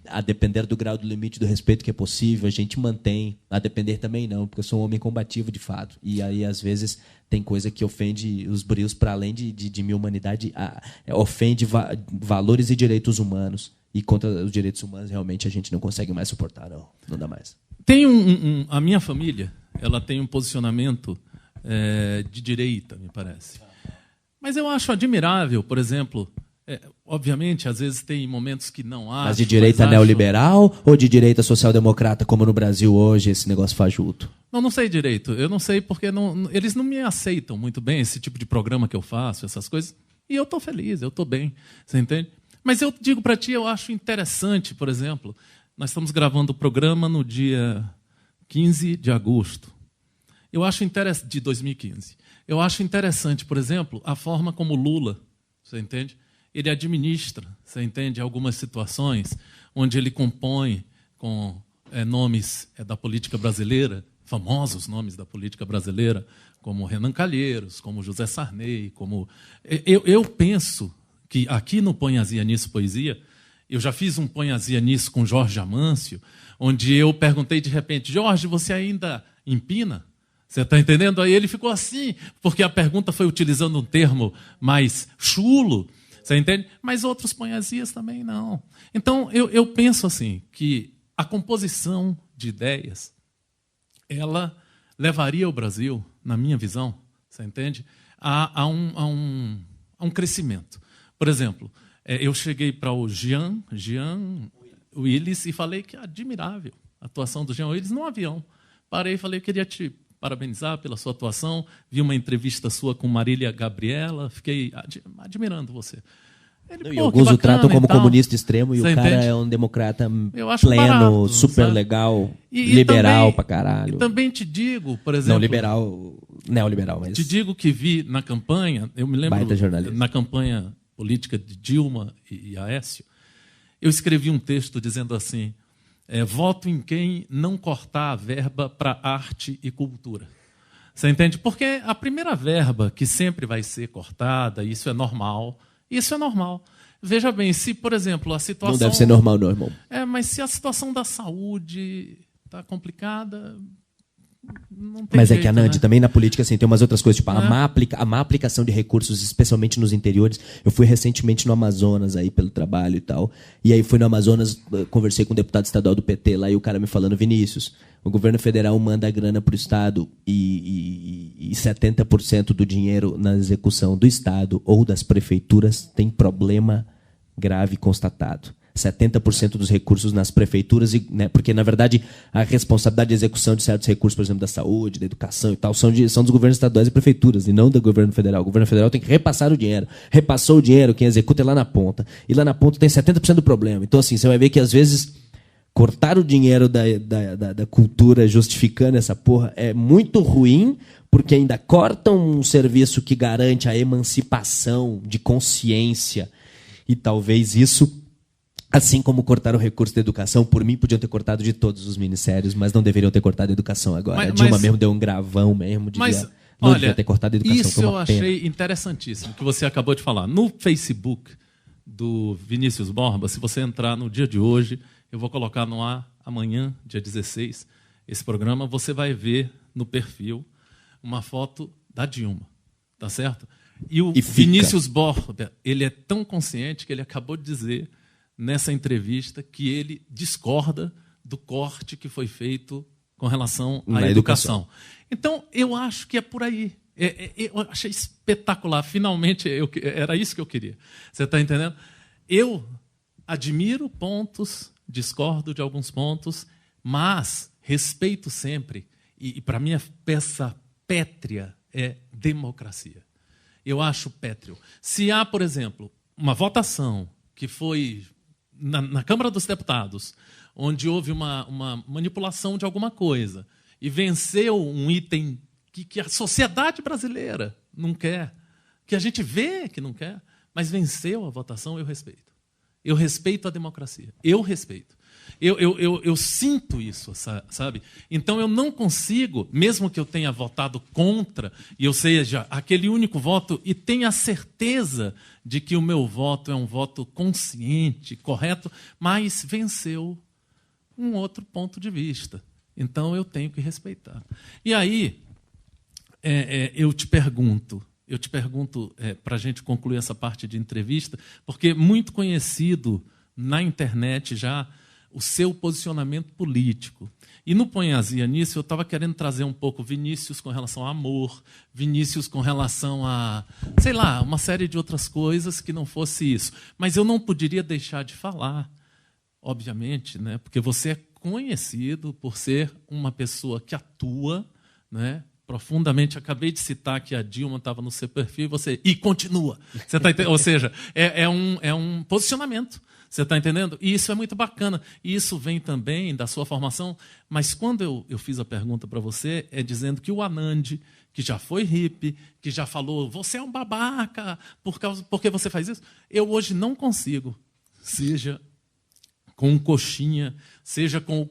[SPEAKER 2] a depender do grau do limite do respeito que é possível, a gente mantém. A depender também não, porque eu sou um homem combativo de fato. E aí, às vezes, tem coisa que ofende os brios para além de minha humanidade, ofende valores e direitos humanos. E contra os direitos humanos, realmente, a gente não consegue mais suportar, não dá mais.
[SPEAKER 1] Tem a minha família, ela tem um posicionamento de direita, me parece. Mas eu acho admirável, por exemplo, obviamente, às vezes tem momentos que não há.
[SPEAKER 2] Mas de direita neoliberal ou de direita social-democrata, como no Brasil hoje, esse negócio fajuto?
[SPEAKER 1] Não sei direito. Eu não sei porque eles não me aceitam muito bem, esse tipo de programa que eu faço, essas coisas. E eu estou feliz, eu estou bem, você entende? Mas eu digo para ti, eu acho interessante, por exemplo, nós estamos gravando o programa no dia 15 de agosto. Eu acho interessante, de 2015. Eu acho interessante, por exemplo, a forma como o Lula, você entende? Ele administra, você entende, algumas situações onde ele compõe com nomes da política brasileira, famosos nomes da política brasileira, como Renan Calheiros, como José Sarney, como... Eu penso que aqui no Põe Azia Nisso Poesia, eu já fiz um Põe Azia Nisso com Jorge Amâncio, onde eu perguntei de repente, Jorge, você ainda empina? Você está entendendo? Aí ele ficou assim, porque a pergunta foi utilizando um termo mais chulo, Você entende? Mas outros poesias também não. Então, eu penso assim, que a composição de ideias, ela levaria o Brasil, na minha visão, você entende, a um crescimento. Por exemplo, eu cheguei para o Jean Willis e falei que é admirável a atuação do Jean Willis num avião. Parei e falei, eu queria te parabenizar pela sua atuação, vi uma entrevista sua com Marília Gabriela, fiquei admirando você.
[SPEAKER 2] Ele, alguns o tratam como comunista extremo e você o cara entende? É um democrata pleno, barato, super legal, liberal também, pra caralho.
[SPEAKER 1] E também te digo, por exemplo...
[SPEAKER 2] Não, neoliberal, mas...
[SPEAKER 1] Te digo que vi na campanha, eu me lembro, na campanha política de Dilma e Aécio, eu escrevi um texto dizendo assim, voto em quem não cortar a verba para arte e cultura. Você entende? Porque a primeira verba que sempre vai ser cortada, isso é normal... Isso é normal. Veja bem, se, por exemplo, a situação...
[SPEAKER 2] Não deve ser normal, não, irmão.
[SPEAKER 1] Mas se a situação da saúde está complicada, não tem
[SPEAKER 2] Mas
[SPEAKER 1] jeito,
[SPEAKER 2] é que a Nandi,
[SPEAKER 1] né?
[SPEAKER 2] Também na política, assim, tem umas outras coisas, tipo, a má aplicação de recursos, especialmente nos interiores. Eu fui recentemente no Amazonas, aí, pelo trabalho e tal. E aí fui no Amazonas, conversei com um deputado estadual do PT lá, e o cara me falando, Vinícius, o governo federal manda a grana para o Estado e 70% do dinheiro na execução do Estado ou das prefeituras tem problema grave constatado. 70% dos recursos nas prefeituras, né, porque, na verdade, a responsabilidade de execução de certos recursos, por exemplo, da saúde, da educação e tal, são dos governos estaduais e prefeituras, e não do governo federal. O governo federal tem que repassar o dinheiro. Repassou o dinheiro, quem executa é lá na ponta. E lá na ponta tem 70% do problema. Então, assim, você vai ver que, às vezes, cortar o dinheiro da cultura justificando essa porra é muito ruim, porque ainda cortam um serviço que garante a emancipação de consciência. E talvez isso... Assim como cortaram o recurso da educação, por mim podiam ter cortado de todos os ministérios, mas não deveriam ter cortado a educação agora. A Dilma mesmo deu um gravão mesmo, devia ter cortado a educação.
[SPEAKER 1] Isso eu achei interessantíssimo, que você acabou de falar. No Facebook do Vinícius Borba, se você entrar no dia de hoje, eu vou colocar no ar amanhã, dia 16, esse programa, você vai ver no perfil uma foto da Dilma, tá certo? E o Vinícius Borba, ele é tão consciente que ele acabou de dizer... nessa entrevista, que ele discorda do corte que foi feito com relação à educação. Então, eu acho que é por aí. Eu achei espetacular. Finalmente, era isso que eu queria. Você está entendendo? Eu admiro pontos, discordo de alguns pontos, mas respeito sempre. E para mim, a peça pétrea é democracia. Eu acho pétreo. Se há, por exemplo, uma votação que foi... Na Câmara dos Deputados, onde houve uma manipulação de alguma coisa e venceu um item que a sociedade brasileira não quer, que a gente vê que não quer, mas venceu a votação, eu respeito. Eu respeito a democracia. Eu respeito. Eu sinto isso, sabe? Então, eu não consigo, mesmo que eu tenha votado contra, e eu seja aquele único voto, e tenha certeza de que o meu voto é um voto consciente, correto, mas venceu um outro ponto de vista. Então, eu tenho que respeitar. E aí, eu te pergunto para a gente concluir essa parte de entrevista, porque é muito conhecido na internet já o seu posicionamento político. E no Poesia Nisso, eu estava querendo trazer um pouco Vinícius com relação a amor, Vinícius com relação a, sei lá, uma série de outras coisas que não fosse isso. Mas eu não poderia deixar de falar, obviamente, né, porque você é conhecido por ser uma pessoa que atua, né, profundamente. Acabei de citar que a Dilma estava no seu perfil e continua. Você tá entendendo? Ou seja, é um posicionamento. Você está entendendo? E isso é muito bacana. E isso vem também da sua formação. Mas quando eu fiz a pergunta para você, é dizendo que o Anand, que já foi hippie, que já falou, você é um babaca, porque você faz isso, eu hoje não consigo. Seja com um coxinha, seja com o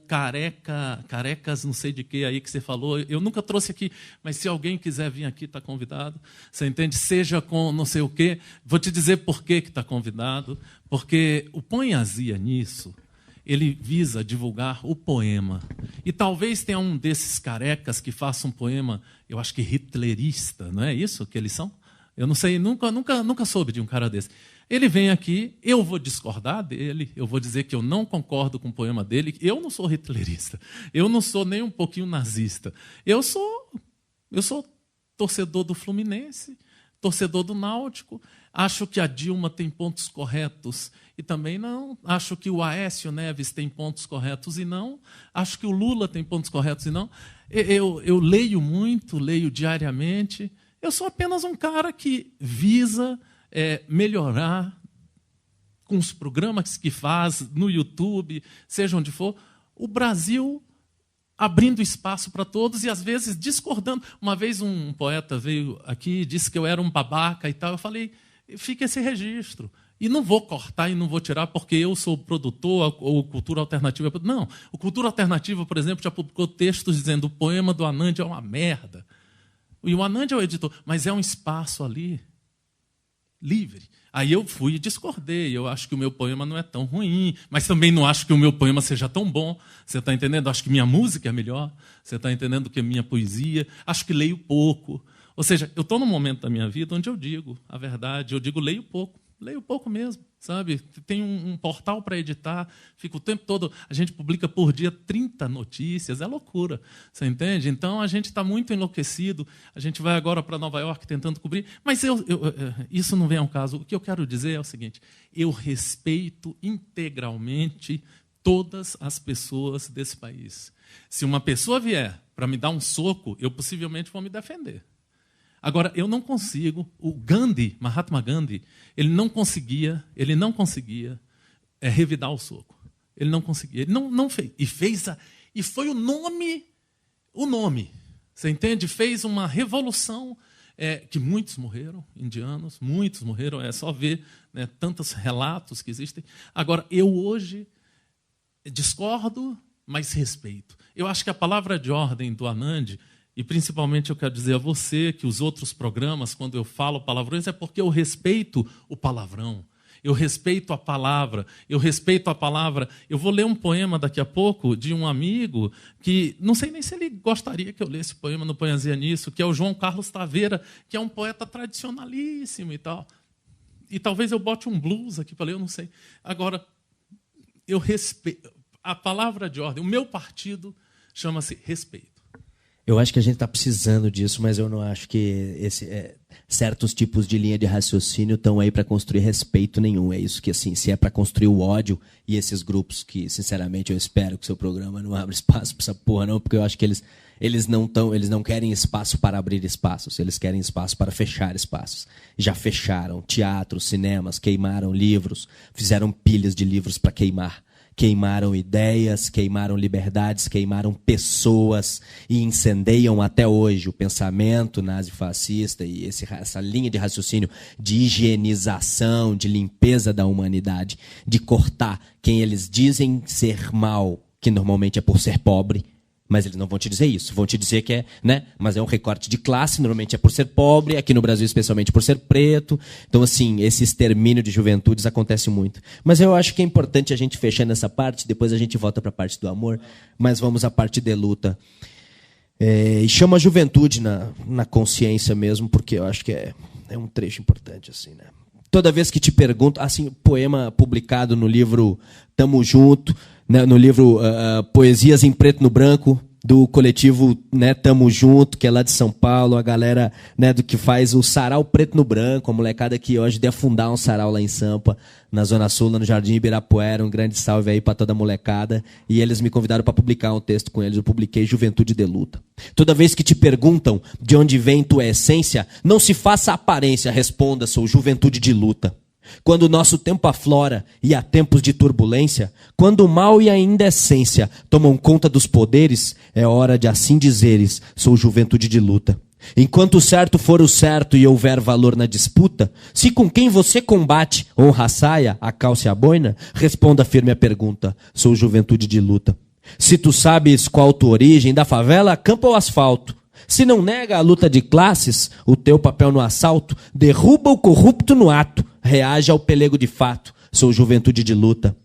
[SPEAKER 1] carecas não sei de que aí que você falou, eu nunca trouxe aqui, mas se alguém quiser vir aqui, está convidado, você entende? Seja com não sei o quê, vou te dizer por que está convidado, porque o Poesia Nisso, ele visa divulgar o poema, e talvez tenha um desses carecas que faça um poema, eu acho que hitlerista, não é isso que eles são? Eu não sei, nunca soube de um cara desse. Ele vem aqui, eu vou discordar dele, eu vou dizer que eu não concordo com o poema dele. Eu não sou hitlerista, eu não sou nem um pouquinho nazista. Eu sou torcedor do Fluminense, torcedor do Náutico. Acho que a Dilma tem pontos corretos e também não. Acho que o Aécio Neves tem pontos corretos e não. Acho que o Lula tem pontos corretos e não. Eu leio muito, leio diariamente. Eu sou apenas um cara que visa melhorar com os programas que faz no YouTube, seja onde for, o Brasil abrindo espaço para todos e, às vezes, discordando. Uma vez um poeta veio aqui e disse que eu era um babaca e tal. Eu falei, fica esse registro. E não vou cortar e não vou tirar porque eu sou produtor ou Cultura Alternativa. Não, o Cultura Alternativa, por exemplo, já publicou textos dizendo o poema do Anand é uma merda. E o Anand é o editor, mas é um espaço ali livre. Aí eu fui e discordei. Eu acho que o meu poema não é tão ruim, mas também não acho que o meu poema seja tão bom. Você está entendendo? Acho que minha música é melhor. Você está entendendo que a minha poesia. Acho que leio pouco. Ou seja, eu estou num momento da minha vida onde eu digo a verdade. Eu digo leio pouco mesmo, sabe? Tem um portal para editar, fica o tempo todo, a gente publica por dia 30 notícias, é loucura, você entende? Então a gente está muito enlouquecido, a gente vai agora para Nova York tentando cobrir, mas isso não vem ao caso. O que eu quero dizer é o seguinte, eu respeito integralmente todas as pessoas desse país. Se uma pessoa vier para me dar um soco, eu possivelmente vou me defender. Agora, eu não consigo, o Gandhi, Mahatma Gandhi, ele não conseguia revidar o soco. Ele não conseguia, ele não fez. E foi o nome, você entende? Fez uma revolução que muitos morreram, indianos, muitos morreram, é só ver, né, tantos relatos que existem. Agora, eu hoje discordo, mas respeito. Eu acho que a palavra de ordem do Anand, e principalmente eu quero dizer a você que os outros programas, quando eu falo palavrões, é porque eu respeito o palavrão. Eu respeito a palavra. Eu vou ler um poema daqui a pouco de um amigo que, não sei nem se ele gostaria que eu lesse poema no Poesia Nisso, que é o João Carlos Taveira, que é um poeta tradicionalíssimo e tal. E talvez eu bote um blues aqui para ler, eu não sei. Agora, eu respeito. A palavra de ordem, o meu partido chama-se respeito.
[SPEAKER 2] Eu acho que a gente está precisando disso, mas eu não acho que certos tipos de linha de raciocínio estão aí para construir respeito nenhum. É isso que, assim, se é para construir o ódio, e esses grupos que, sinceramente, eu espero que o seu programa não abra espaço para essa porra, não, porque eu acho que eles não querem espaço para abrir espaços, eles querem espaço para fechar espaços. Já fecharam teatros, cinemas, queimaram livros, fizeram pilhas de livros para queimar. Queimaram ideias, queimaram liberdades, queimaram pessoas e incendeiam até hoje o pensamento nazi-fascista e essa linha de raciocínio de higienização, de limpeza da humanidade, de cortar quem eles dizem ser mal, que normalmente é por ser pobre, mas eles não vão te dizer isso, vão te dizer que é, né? Mas é um recorte de classe, normalmente é por ser pobre, aqui no Brasil especialmente por ser preto. Então, assim, esse extermínio de juventudes acontece muito. Mas eu acho que é importante a gente fechar nessa parte, depois a gente volta para a parte do amor, mas vamos à parte de luta. E chama a juventude na consciência mesmo, porque eu acho que é um trecho importante, assim, né? Toda vez que te pergunto, assim, poema publicado no livro Tamo Junto, né, no livro Poesias em Preto no Branco, do coletivo, né, Tamo Junto, que é lá de São Paulo, a galera, né, do que faz o Sarau Preto no Branco, a molecada que hoje deve fundar um sarau lá em Sampa, na Zona Sul, lá no Jardim Ibirapuera, um grande salve aí para toda a molecada, e eles me convidaram para publicar um texto com eles, eu publiquei Juventude de Luta. Toda vez que te perguntam de onde vem tua essência, não se faça aparência, responda, sou juventude de luta. Quando o nosso tempo aflora e há tempos de turbulência, quando o mal e a indecência tomam conta dos poderes, é hora de assim dizeres, sou juventude de luta. Enquanto o certo for o certo e houver valor na disputa, se com quem você combate honra a saia, a calça e a boina, responda firme a pergunta, sou juventude de luta. Se tu sabes qual tua origem, da favela, campo ou asfalto, se não nega a luta de classes, o teu papel no assalto, derruba o corrupto no ato, reage ao pelego de fato, sou juventude de luta.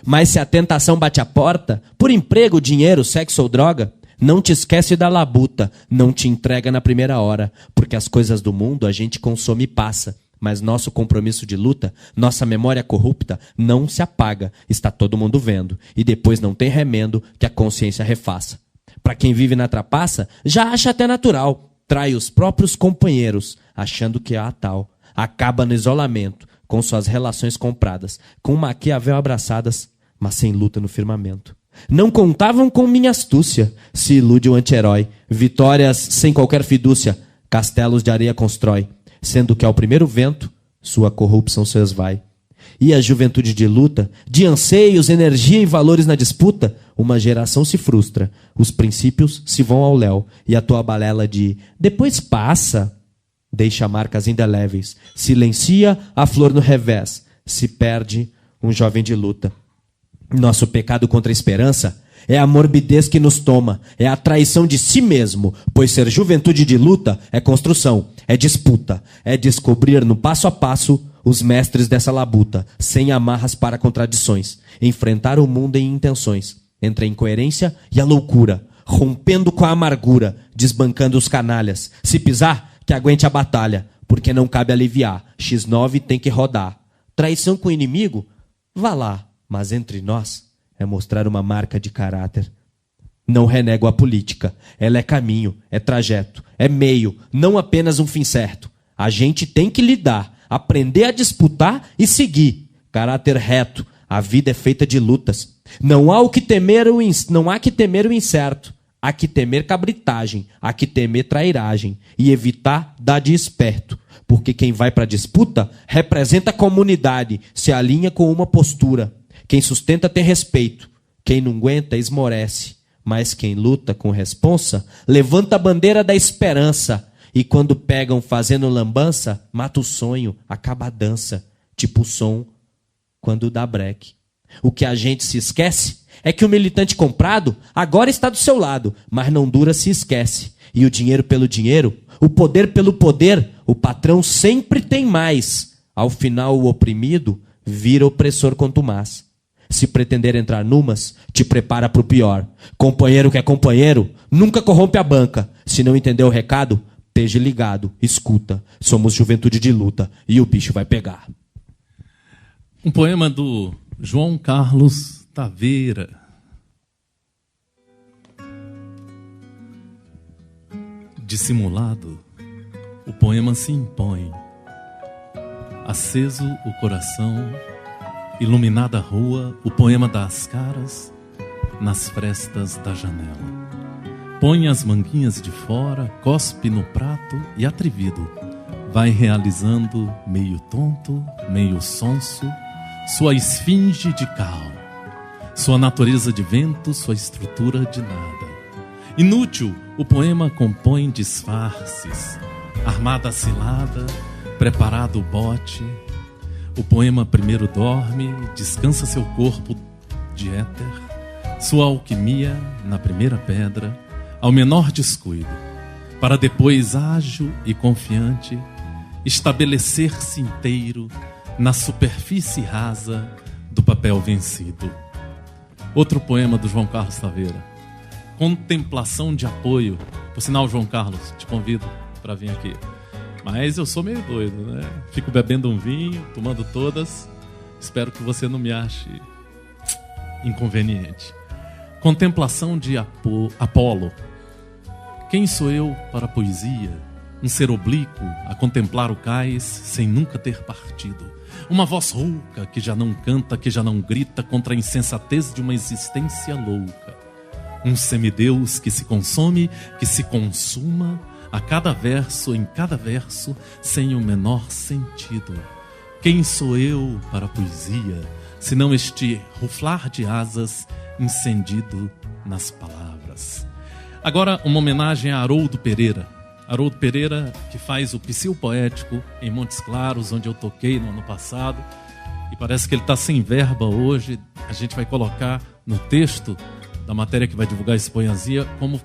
[SPEAKER 2] Mas se a tentação bate a porta, por emprego, dinheiro, sexo ou droga, Não te esquece da labuta, não te entrega na primeira hora, porque as coisas do mundo a gente consome e passa. Mas nosso compromisso de luta, nossa memória corrupta, não se apaga, está todo mundo vendo. E depois não tem remendo que a consciência refaça. Para quem vive na trapaça, já acha até natural. Trai os próprios companheiros, achando que é a tal. Acaba no isolamento, com suas relações compradas, com Maquiavel abraçadas, mas sem luta no firmamento. Não contavam com minha astúcia, se ilude o anti-herói. Vitórias sem qualquer fidúcia, castelos de areia constrói, sendo que ao primeiro vento, sua corrupção se esvai. E a juventude de luta, de anseios, energia e valores na disputa, uma geração se frustra, os princípios se vão ao léu, e a tua balela de depois passa, deixa marcas indeléveis, silencia a flor no revés, se perde um jovem de luta. Nosso pecado contra a esperança é a morbidez que nos toma, é a traição de si mesmo, pois ser juventude de luta é construção, é disputa, é descobrir no passo a passo os mestres dessa labuta, sem amarras para contradições, enfrentar o mundo em intenções, entre a incoerência e a loucura, rompendo com a amargura, desbancando os canalhas. Se pisar, que aguente a batalha, porque não cabe aliviar, X9 tem que rodar. Traição com o inimigo? Vá lá, mas entre nós é mostrar uma marca de caráter. Não renego a política, ela é caminho, é trajeto, é meio, não apenas um fim certo. A gente tem que lidar, aprender a disputar e seguir. Caráter reto, a vida é feita de lutas. Não há que temer o incerto. Há que temer cabritagem, há que temer trairagem e evitar dar de esperto. Porque quem vai para a disputa representa a comunidade, se alinha com uma postura. Quem sustenta tem respeito, quem não aguenta esmorece. Mas quem luta com responsa, levanta a bandeira da esperança. E quando pegam fazendo lambança, mata o sonho, acaba a dança. Tipo o som quando dá break. O que a gente se esquece é que o militante comprado agora está do seu lado, mas não dura se esquece. E o dinheiro pelo dinheiro, o poder pelo poder, o patrão sempre tem mais. Ao final o oprimido vira opressor contumaz. Se pretender entrar numas, te prepara pro pior. Companheiro que é companheiro, nunca corrompe a banca. Se não entendeu o recado, esteja ligado, escuta. Somos juventude de luta e o bicho vai pegar.
[SPEAKER 1] Um poema do João Carlos Taveira. Dissimulado, o poema se impõe. Aceso o coração, iluminada a rua, o poema dá as caras nas frestas da janela. Põe as manguinhas de fora, cospe no prato e atrevido vai realizando, meio tonto, meio sonso, sua esfinge de cal, sua natureza de vento, sua estrutura de nada. Inútil, o poema compõe disfarces, armada a cilada, preparado o bote. O poema primeiro dorme, descansa seu corpo de éter, sua alquimia na primeira pedra, ao menor descuido, para depois, ágil e confiante, estabelecer-se inteiro na superfície rasa do papel vencido. Outro poema do João Carlos Taveira, Contemplação de Apoio. Por sinal, João Carlos, te convido para vir aqui. Mas eu sou meio doido, né? Fico bebendo um vinho, tomando todas. Espero que você não me ache inconveniente. Contemplação de Apolo. Quem sou eu para a poesia? Um ser oblíquo a contemplar o cais sem nunca ter partido. Uma voz rouca que já não canta, que já não grita contra a insensatez de uma existência louca. Um semideus que se consome, que se consuma a cada verso, em cada verso, sem o menor sentido. Quem sou eu para a poesia, senão este ruflar de asas incendido nas palavras? Agora, uma homenagem a Haroldo Pereira. Haroldo Pereira, que faz o Psil Poético em Montes Claros, onde eu toquei no ano passado. E parece que ele está sem verba hoje. A gente vai colocar no texto da matéria que vai divulgar esse poesia, como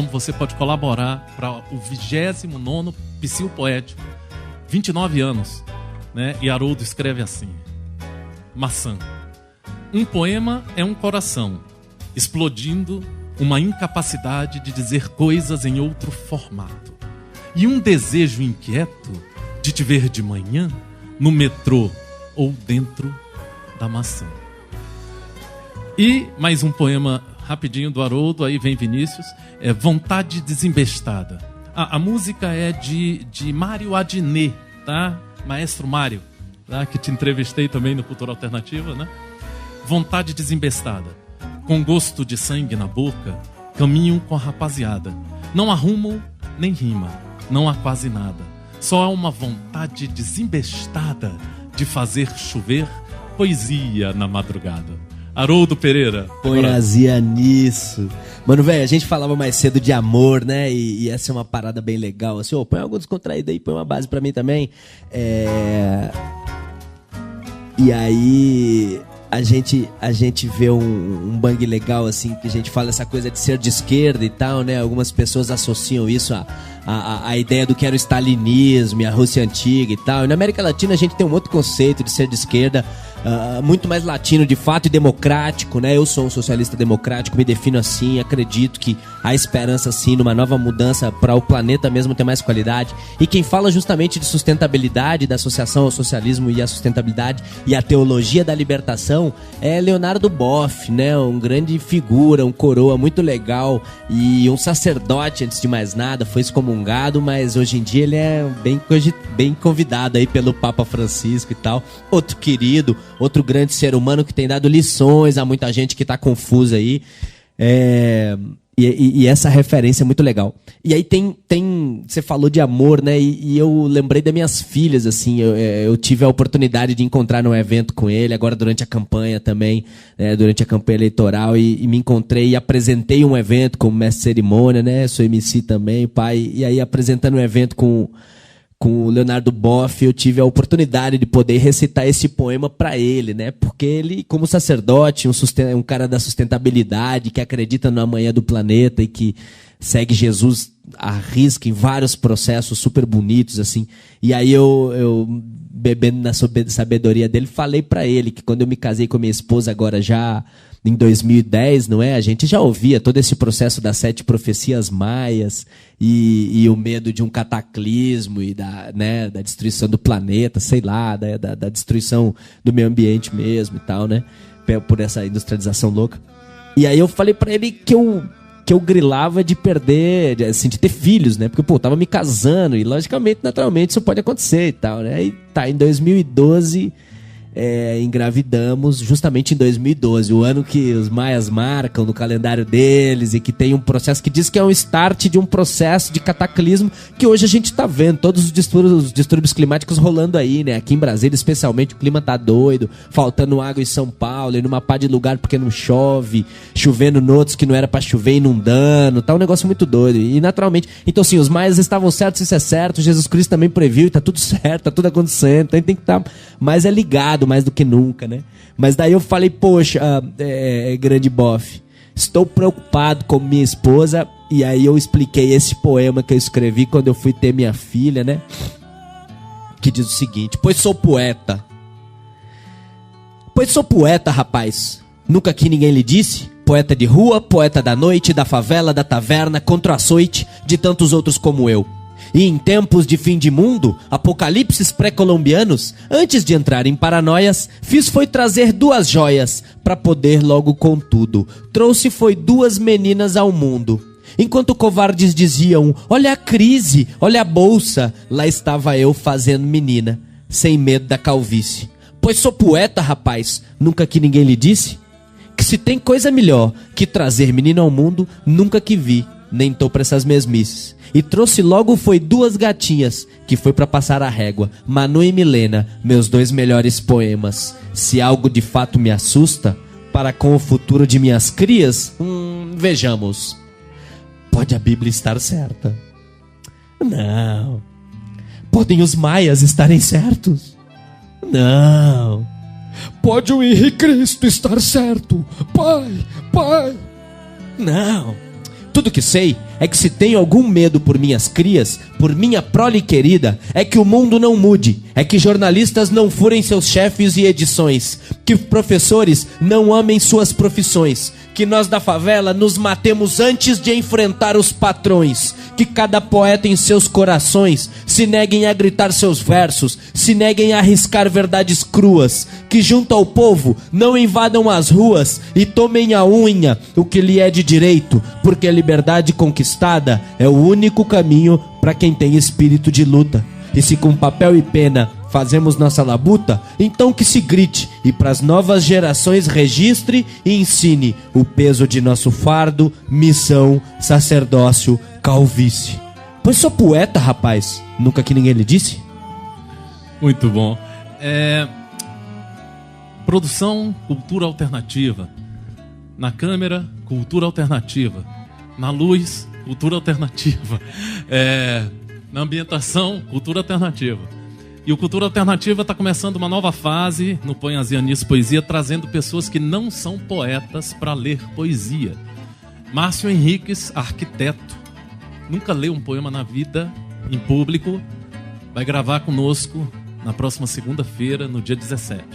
[SPEAKER 1] você pode colaborar para o 29º Psil Poético. 29 anos, né? E Haroldo escreve assim: Maçã. Um poema é um coração explodindo uma incapacidade de dizer coisas em outro formato e um desejo inquieto de te ver de manhã no metrô ou dentro da maçã. E mais um poema rapidinho do Haroldo, aí vem Vinícius, Vontade Desembestada. A música é de Mário Adnet, tá? Maestro Mário, tá? Que te entrevistei também no Cultura Alternativa, né? Vontade Desembestada. Com gosto de sangue na boca, caminho com a rapaziada. Não há rumo nem rima, não há quase nada. Só há uma vontade desembestada de fazer chover poesia na madrugada. Haroldo Pereira.
[SPEAKER 2] Poesia nisso. Mano, velho, a gente falava mais cedo de amor, né? E essa é uma parada bem legal. Assim, põe algo descontraído aí, põe uma base pra mim também. E aí a gente vê um bang legal, assim, que a gente fala essa coisa de ser de esquerda e tal, né? Algumas pessoas associam isso a ideia do que era o stalinismo e a Rússia antiga e tal. E na América Latina a gente tem um outro conceito de ser de esquerda, muito mais latino de fato e democrático, né? Eu sou um socialista democrático, me defino assim, acredito que há esperança sim numa nova mudança para o planeta mesmo ter mais qualidade. E quem fala justamente de sustentabilidade, da associação ao socialismo e à sustentabilidade e à teologia da libertação é Leonardo Boff, né? Um grande figura, um coroa muito legal e um sacerdote antes de mais nada, foi excomungado, mas hoje em dia ele é bem convidado aí pelo Papa Francisco e tal. Outro querido, outro grande ser humano que tem dado lições a muita gente que tá confusa aí. E essa referência é muito legal. E aí você falou de amor, né? E eu lembrei das minhas filhas, assim. Eu tive a oportunidade de encontrar num evento com ele, agora durante a campanha também, durante a campanha eleitoral, e me encontrei e apresentei um evento como mestre de cerimônia, né? Sou MC também, pai. E aí apresentando um evento com o Leonardo Boff, eu tive a oportunidade de poder recitar esse poema para ele, né? Porque ele, como sacerdote, um cara da sustentabilidade, que acredita no amanhã do planeta e que segue Jesus à risca em vários processos super bonitos, assim. E aí eu bebendo na sabedoria dele, falei para ele que quando eu me casei com a minha esposa agora já em 2010, não é? A gente já ouvia todo esse processo das 7 profecias maias e o medo de um cataclismo e da destruição do planeta, sei lá, da destruição do meio ambiente mesmo e tal, né? Por essa industrialização louca. E aí eu falei pra ele que eu grilava de perder, assim, de ter filhos, né? Porque, eu tava me casando e, logicamente, naturalmente, isso pode acontecer e tal, né? E tá, em 2012... engravidamos justamente em 2012, o ano que os maias marcam no calendário deles e que tem um processo que diz que é um start de um processo de cataclismo que hoje a gente está vendo, todos os distúrbios climáticos rolando aí, né? Aqui em Brasília especialmente o clima tá doido, faltando água em São Paulo e numa pá de lugar porque não chove, chovendo em outros que não era para chover, inundando, tá um negócio muito doido e naturalmente, então assim, os maias estavam certos, isso é certo, Jesus Cristo também previu e tá tudo certo, tá tudo acontecendo, então a gente tem que estar mais ligado mais do que nunca, né? Mas daí eu falei, poxa, grande Boff, estou preocupado com minha esposa, e aí eu expliquei esse poema que eu escrevi quando eu fui ter minha filha, né? Que diz o seguinte: pois sou poeta, rapaz, nunca que ninguém lhe disse, poeta de rua, poeta da noite, da favela, da taverna, contra o açoite de tantos outros como eu. E em tempos de fim de mundo, apocalipses pré-colombianos, antes de entrar em paranoias, fiz foi trazer 2 joias, pra poder logo com tudo. Trouxe foi 2 meninas ao mundo. Enquanto covardes diziam, olha a crise, olha a bolsa, lá estava eu fazendo menina, sem medo da calvície. Pois sou poeta, rapaz, nunca que ninguém lhe disse? Que se tem coisa melhor que trazer menina ao mundo, nunca que vi, nem tô pra essas mesmices. E trouxe logo foi 2 gatinhas, que foi pra passar a régua, Manu e Milena, meus 2 melhores poemas. Se algo de fato me assusta, para com o futuro de minhas crias, vejamos. Pode a Bíblia estar certa? Não. Podem os maias estarem certos? Não. Pode o Henrique Cristo estar certo? Pai. Não. Tudo que sei é que se tenho algum medo por minhas crias, por minha prole querida, é que o mundo não mude, é que jornalistas não furem seus chefes e edições, que professores não amem suas profissões, que nós da favela nos matemos antes de enfrentar os patrões, que cada poeta em seus corações se neguem a gritar seus versos, se neguem a arriscar verdades cruas, que junto ao povo não invadam as ruas e tomem a unha o que lhe é de direito, porque a liberdade conquistada é o único caminho para quem tem espírito de luta. E se com papel e pena fazemos nossa labuta, então que se grite e pras novas gerações registre e ensine o peso de nosso fardo, missão, sacerdócio, calvície. Pois sou poeta, rapaz, nunca que ninguém lhe disse?
[SPEAKER 1] Muito bom. Produção, cultura alternativa. Na câmera, cultura alternativa. Na luz, cultura alternativa. Na ambientação, cultura alternativa. E o Cultura Alternativa está começando uma nova fase no Põe Nisso Poesia, trazendo pessoas que não são poetas para ler poesia. Márcio Henriques, arquiteto, nunca leu um poema na vida, em público, vai gravar conosco na próxima segunda-feira, no dia 17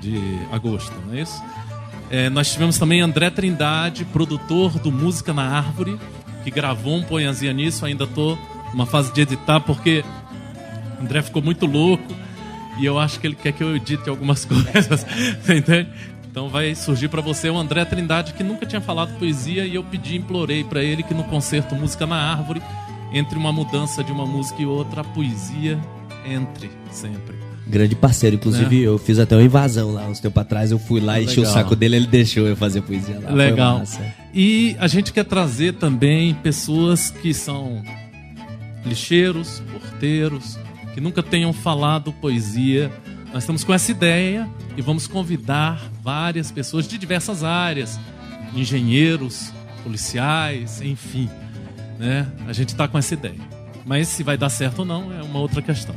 [SPEAKER 1] de agosto, não é isso? Nós tivemos também André Trindade, produtor do Música na Árvore, que gravou um Põe Nisso, ainda estou numa fase de editar, porque André ficou muito louco e eu acho que ele quer que eu edite algumas coisas, entende? Então vai surgir para você o André Trindade, que nunca tinha falado poesia, e eu implorei para ele que no concerto Música na Árvore, entre uma mudança de uma música e outra, a poesia entre sempre.
[SPEAKER 2] Grande parceiro, inclusive eu fiz até uma invasão lá uns tempos atrás, eu fui lá, enchi o saco dele, ele deixou eu fazer poesia lá.
[SPEAKER 1] Legal. E a gente quer trazer também pessoas que são lixeiros, porteiros, que nunca tenham falado poesia. Nós estamos com essa ideia e vamos convidar várias pessoas de diversas áreas, engenheiros, policiais, enfim, né? A gente está com essa ideia. Mas se vai dar certo ou não é uma outra questão,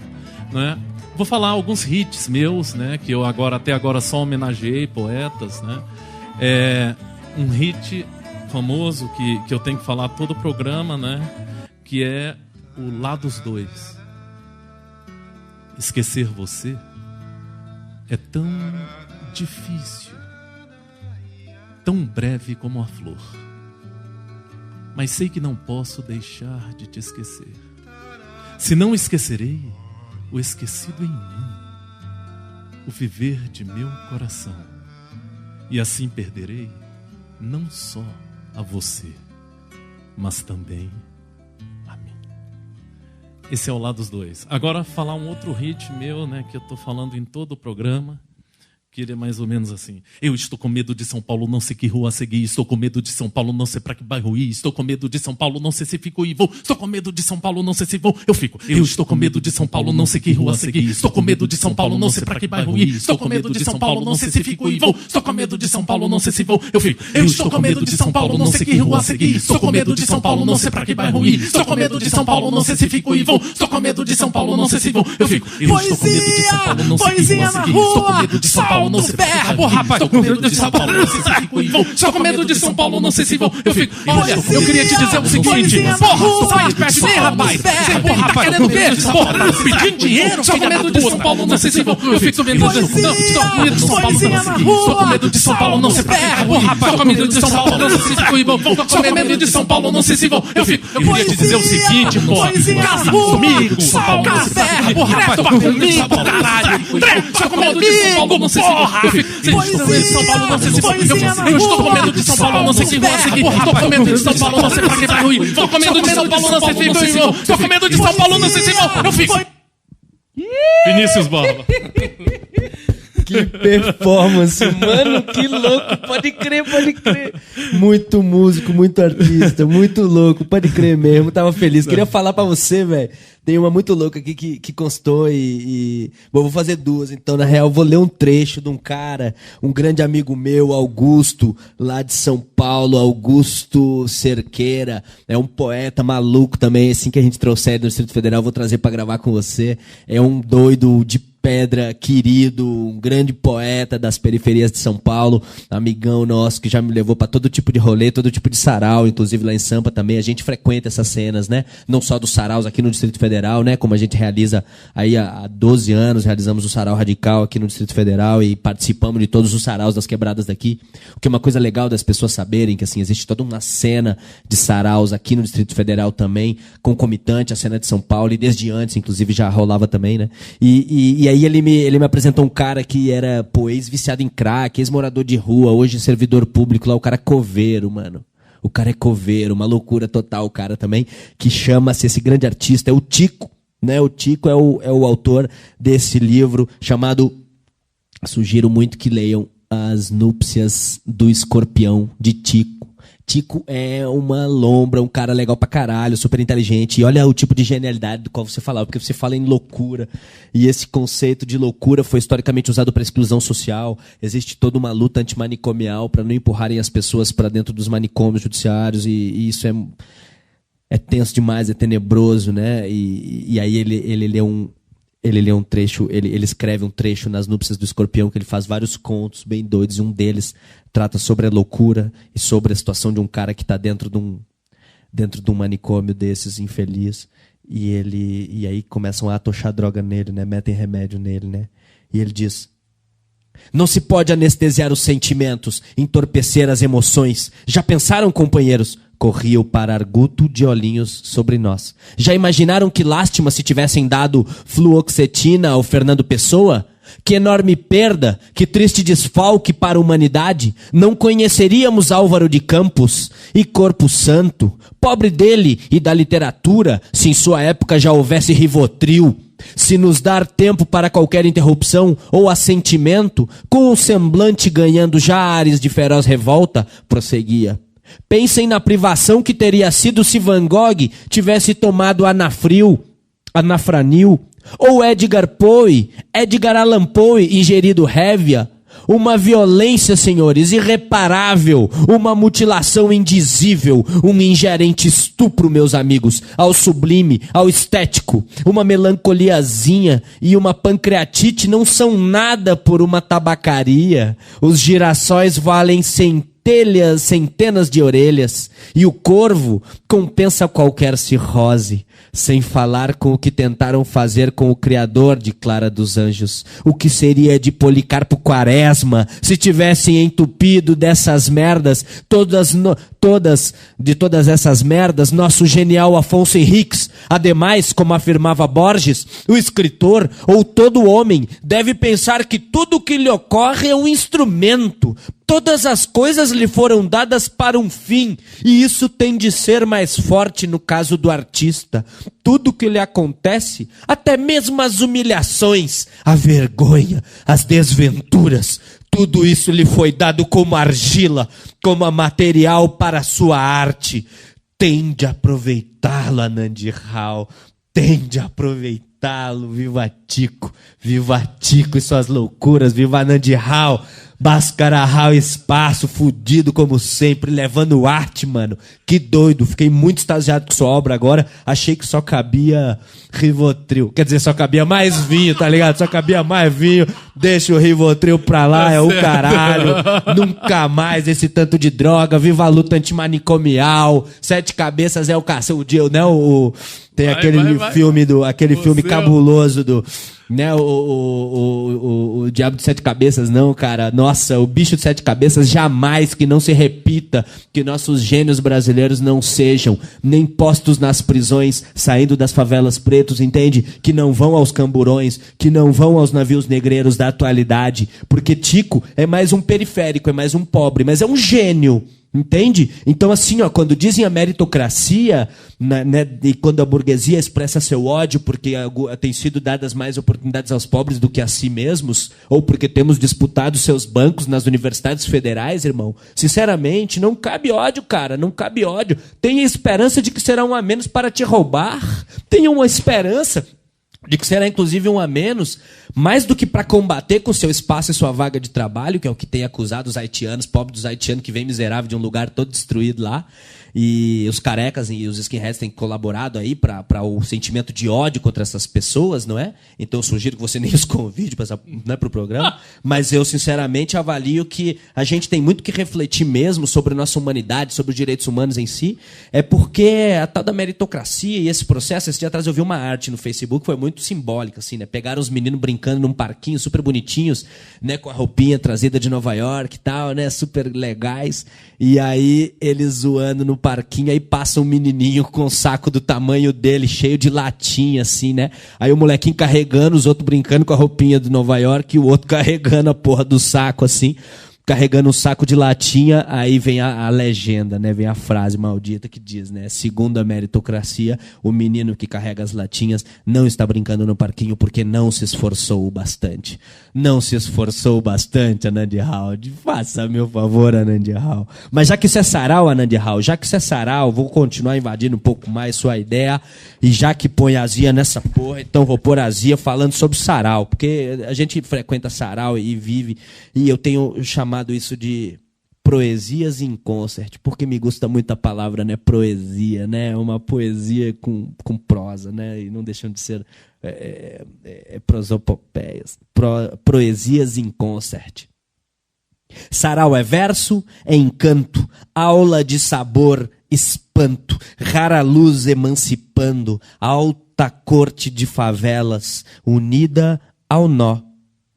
[SPEAKER 1] né? Vou falar alguns hits meus, né? Que eu até agora só homenageei poetas, né? Um hit famoso que eu tenho que falar todo o programa, né? Que é o Lá dos Dois. Esquecer você é tão difícil, tão breve como a flor, mas sei que não posso deixar de te esquecer. Se não esquecerei o esquecido em mim, o viver de meu coração, e assim perderei não só a você, mas também a mim. Esse é o Lá dos Dois. Agora falar um outro hit meu, né, que eu tô falando em todo o programa, que ele é mais ou menos assim: eu estou com medo de São Paulo, não sei que rua seguir. Estou com medo de São Paulo, não sei pra que bairro ir. Estou com medo de São Paulo, não sei se fico e vou. Estou com medo de São Paulo, não sei se vou. Eu fico. Eu estou com medo de São Paulo, não sei que rua seguir. Estou com medo de São Paulo, não sei pra que bairro ir. Estou com medo de São Paulo, não sei se fico e vou. Estou com medo de São Paulo, não sei se vou. Eu fico. Eu estou com medo de São Paulo, não sei que rua seguir. Estou com medo de São Paulo, não sei pra que bairro ir. Estou com medo de São Paulo, não sei se fico e vou. Estou com medo de São Paulo, não sei se vou. Eu fico. Eu estou com medo de São Paulo, não sei que rua seguir. Estou com medo de São Paulo, não sei pra que bairro ir. Rapaz, estou com medo de São Paulo, não sei se fico e vou. Estou com medo de São Paulo, não sei se vou. Eu fico. Olha, eu queria te dizer o seguinte: porra, tu sai perto de mim, rapaz. Porra, tá querendo ver? Porra, tá pedindo dinheiro? Estou com medo de São Paulo, não sei se vou. Eu fico vendo. Não, estou com medo de São Paulo, não sei se vou. Estou com medo de São Paulo, não sei pra que. Porra, rapaz, estou com medo de São Paulo, não sei se fico e vou. Estou com medo de São Paulo, não sei se vou. Eu fico. Eu queria te dizer o seguinte, porra. Casa comigo, São Paulo, não sei se vou. Porra, rapaz, estou comigo, caralho. Estou com medo de São Paulo, não sei se vou. Eu fico. São Paulo, não sei se vou. Eu estou com medo de São Paulo, não sei que rua seguir. Estou com medo de São Paulo, não sei pra que bairro ir. Estou com medo de São Paulo, não sei se vou. Estou com medo de São Paulo, não sei se vou. Eu fico. Vinícius Borba.
[SPEAKER 2] Que performance, mano, que louco, pode crer, pode crer. Muito músico, muito artista, muito louco, pode crer mesmo, tava feliz. Queria falar pra você, velho, tem uma muito louca aqui que constou Bom, vou fazer duas, então, na real, vou ler um trecho de um cara, um grande amigo meu, Augusto, lá de São Paulo, Augusto Cerqueira, é um poeta maluco também, assim que a gente trouxer do Distrito Federal, vou trazer pra gravar com você, é um doido de pedra, querido, um grande poeta das periferias de São Paulo, amigão nosso que já me levou para todo tipo de rolê, todo tipo de sarau, inclusive lá em Sampa também. A gente frequenta essas cenas, né? Não só dos saraus aqui no Distrito Federal, né? Como a gente realiza aí há 12 anos, realizamos o Sarau Radical aqui no Distrito Federal e participamos de todos os saraus das quebradas daqui. O que é uma coisa legal das pessoas saberem que assim existe toda uma cena de saraus aqui no Distrito Federal também, concomitante à cena de São Paulo, e desde antes, inclusive, já rolava também, né? E aí ele me apresentou um cara que era, pô, ex-viciado em crack, ex-morador de rua, hoje servidor público lá, o cara é coveiro, mano. O cara é coveiro, uma loucura total, o cara também, que chama-se, esse grande artista, é o Tico, né? O Tico é o autor desse livro chamado, sugiro muito que leiam, As Núpcias do Escorpião, de Tico. Tico é uma lombra, um cara legal pra caralho, super inteligente. E olha o tipo de genialidade do qual você falava, porque você fala em loucura. E esse conceito de loucura foi historicamente usado para exclusão social. Existe toda uma luta antimanicomial para não empurrarem as pessoas para dentro dos manicômios judiciários. E isso é tenso demais, é tenebroso, né? E aí ele lê um trecho, ele escreve um trecho nas Núpcias do Escorpião, que ele faz vários contos bem doidos, e um deles trata sobre a loucura e sobre a situação de um cara que está dentro de um manicômio desses, infeliz, e aí começam a atochar droga nele, né? Metem remédio nele, né? E ele diz: não se pode anestesiar os sentimentos, entorpecer as emoções. Já pensaram, companheiros? Corria o pararguto de olhinhos sobre nós. Já imaginaram que lástima se tivessem dado fluoxetina ao Fernando Pessoa? Que enorme perda, que triste desfalque para a humanidade. Não conheceríamos Álvaro de Campos e Corpo Santo. Pobre dele e da literatura, se em sua época já houvesse Rivotril. Se nos dar tempo para qualquer interrupção ou assentimento, com o semblante ganhando já ares de feroz revolta, prosseguia: pensem na privação que teria sido se Van Gogh tivesse tomado anafranil, ou Edgar Allan Poe ingerido Hévia. Uma violência, senhores, irreparável, uma mutilação indizível, um ingerente estupro, meus amigos, ao sublime, ao estético. Uma melancoliazinha e uma pancreatite não são nada por uma tabacaria. Os girassóis valem centenas de orelhas, e o corvo compensa qualquer cirrose, sem falar com o que tentaram fazer com o Criador de Clara dos Anjos. O que seria de Policarpo Quaresma se tivessem entupido dessas merdas, todas essas merdas, nosso genial Afonso Henriques? Ademais, como afirmava Borges, o escritor, ou todo homem, deve pensar que tudo o que lhe ocorre é um instrumento. Todas as coisas lhe foram dadas para um fim, e isso tem de ser mais forte no caso do artista. Tudo que lhe acontece, até mesmo as humilhações, a vergonha, as desventuras, tudo isso lhe foi dado como argila, como material para a sua arte. Tem de aproveitá-lo, Anandi Rao, tem de aproveitá-lo. Viva Tico e suas loucuras, viva Anandi Rao. Bascararral Espaço, fudido como sempre, levando arte, mano. Que doido, fiquei muito extasiado com sua obra agora. Achei que só cabia Rivotril. Quer dizer, só cabia mais vinho, tá ligado? Só cabia mais vinho. Deixa o Rivotril pra lá, é o caralho. Nunca mais esse tanto de droga. Viva a luta antimanicomial. Sete Cabeças é o cacete, né? Tem aquele filme cabuloso do... Né, o Diabo de Sete Cabeças, não, cara. Nossa, o Bicho de Sete Cabeças, jamais, que não se repita, que nossos gênios brasileiros não sejam nem postos nas prisões, saindo das favelas pretos, entende? Que não vão aos camburões, que não vão aos navios negreiros da atualidade, porque Tico é mais um periférico, é mais um pobre, mas é um gênio. Entende? Então assim, ó, quando dizem a meritocracia, né, e quando a burguesia expressa seu ódio porque tem sido dadas mais oportunidades aos pobres do que a si mesmos, ou porque temos disputado seus bancos nas universidades federais, irmão, sinceramente, não cabe ódio, cara, não cabe ódio. Tenha esperança de que será um a menos para te roubar. Tenha uma esperança de que será inclusive um a menos, mais do que para combater com seu espaço e sua vaga de trabalho, que é o que tem acusado os haitianos, pobre dos haitianos que vem miserável de um lugar todo destruído lá. E os carecas e os skinheads têm colaborado aí para o sentimento de ódio contra essas pessoas, não é? Então eu sugiro que você nem os convide para o programa. Mas eu, sinceramente, avalio que a gente tem muito que refletir mesmo sobre a nossa humanidade, sobre os direitos humanos em si. É porque a tal da meritocracia e esse processo, esse dia atrás eu vi uma arte no Facebook, foi muito simbólica, assim, né? Pegaram os meninos brincando num parquinho, super bonitinhos, né? Com a roupinha trazida de Nova York e tal, né? Super legais. E aí eles zoando no parquinho, aí passa um menininho com o saco do tamanho dele, cheio de latinha, assim, né? Aí o molequinho carregando, os outros brincando com a roupinha do Nova York e o outro carregando a porra do saco, assim, carregando um saco de latinha. Aí vem a legenda, né? Vem a frase maldita que diz, né? Segundo a meritocracia, o menino que carrega as latinhas não está brincando no parquinho porque não se esforçou bastante. Não se esforçou bastante, Anand Rao. Faça meu favor, Anand Rao. Mas já que isso é sarau, Anand Rao, já que isso é sarau, vou continuar invadindo um pouco mais sua ideia. E já que põe azia nessa porra, então vou pôr azia falando sobre sarau. Porque a gente frequenta sarau e vive, e eu tenho chamado isso de proesias in concert, porque me gusta muito a palavra, né? Proesia, né? Uma poesia com prosa, né? E não deixam de ser prosopopeias. Proesias in concert. Sarau é verso, é encanto, aula de sabor, espanto, rara luz emancipando, alta corte de favelas, unida ao nó,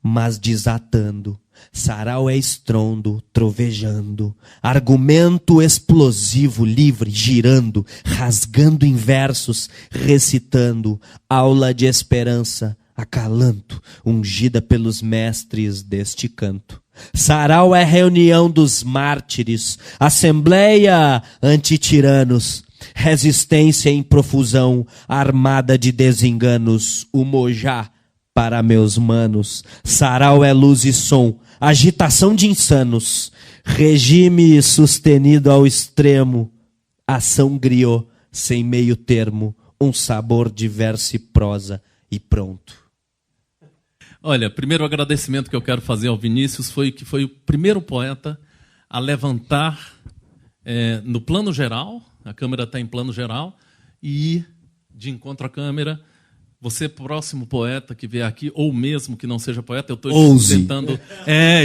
[SPEAKER 2] mas desatando. Sarau é estrondo, trovejando, argumento explosivo, livre, girando, rasgando em versos, recitando, aula de esperança, acalanto, ungida pelos mestres deste canto. Sarau é reunião dos mártires, assembleia antitiranos, resistência em profusão, armada de desenganos, o mojá para meus manos. Sarau é luz e som, agitação de insanos, regime sustenido ao extremo, ação griot sem meio termo, um sabor de verso e prosa e pronto.
[SPEAKER 1] Olha, primeiro agradecimento que eu quero fazer ao Vinícius foi que foi o primeiro poeta a levantar no plano geral, a câmera está em plano geral, e ir de encontro à câmera. Você, próximo poeta que vier aqui, ou mesmo que não seja poeta, eu estou tentando...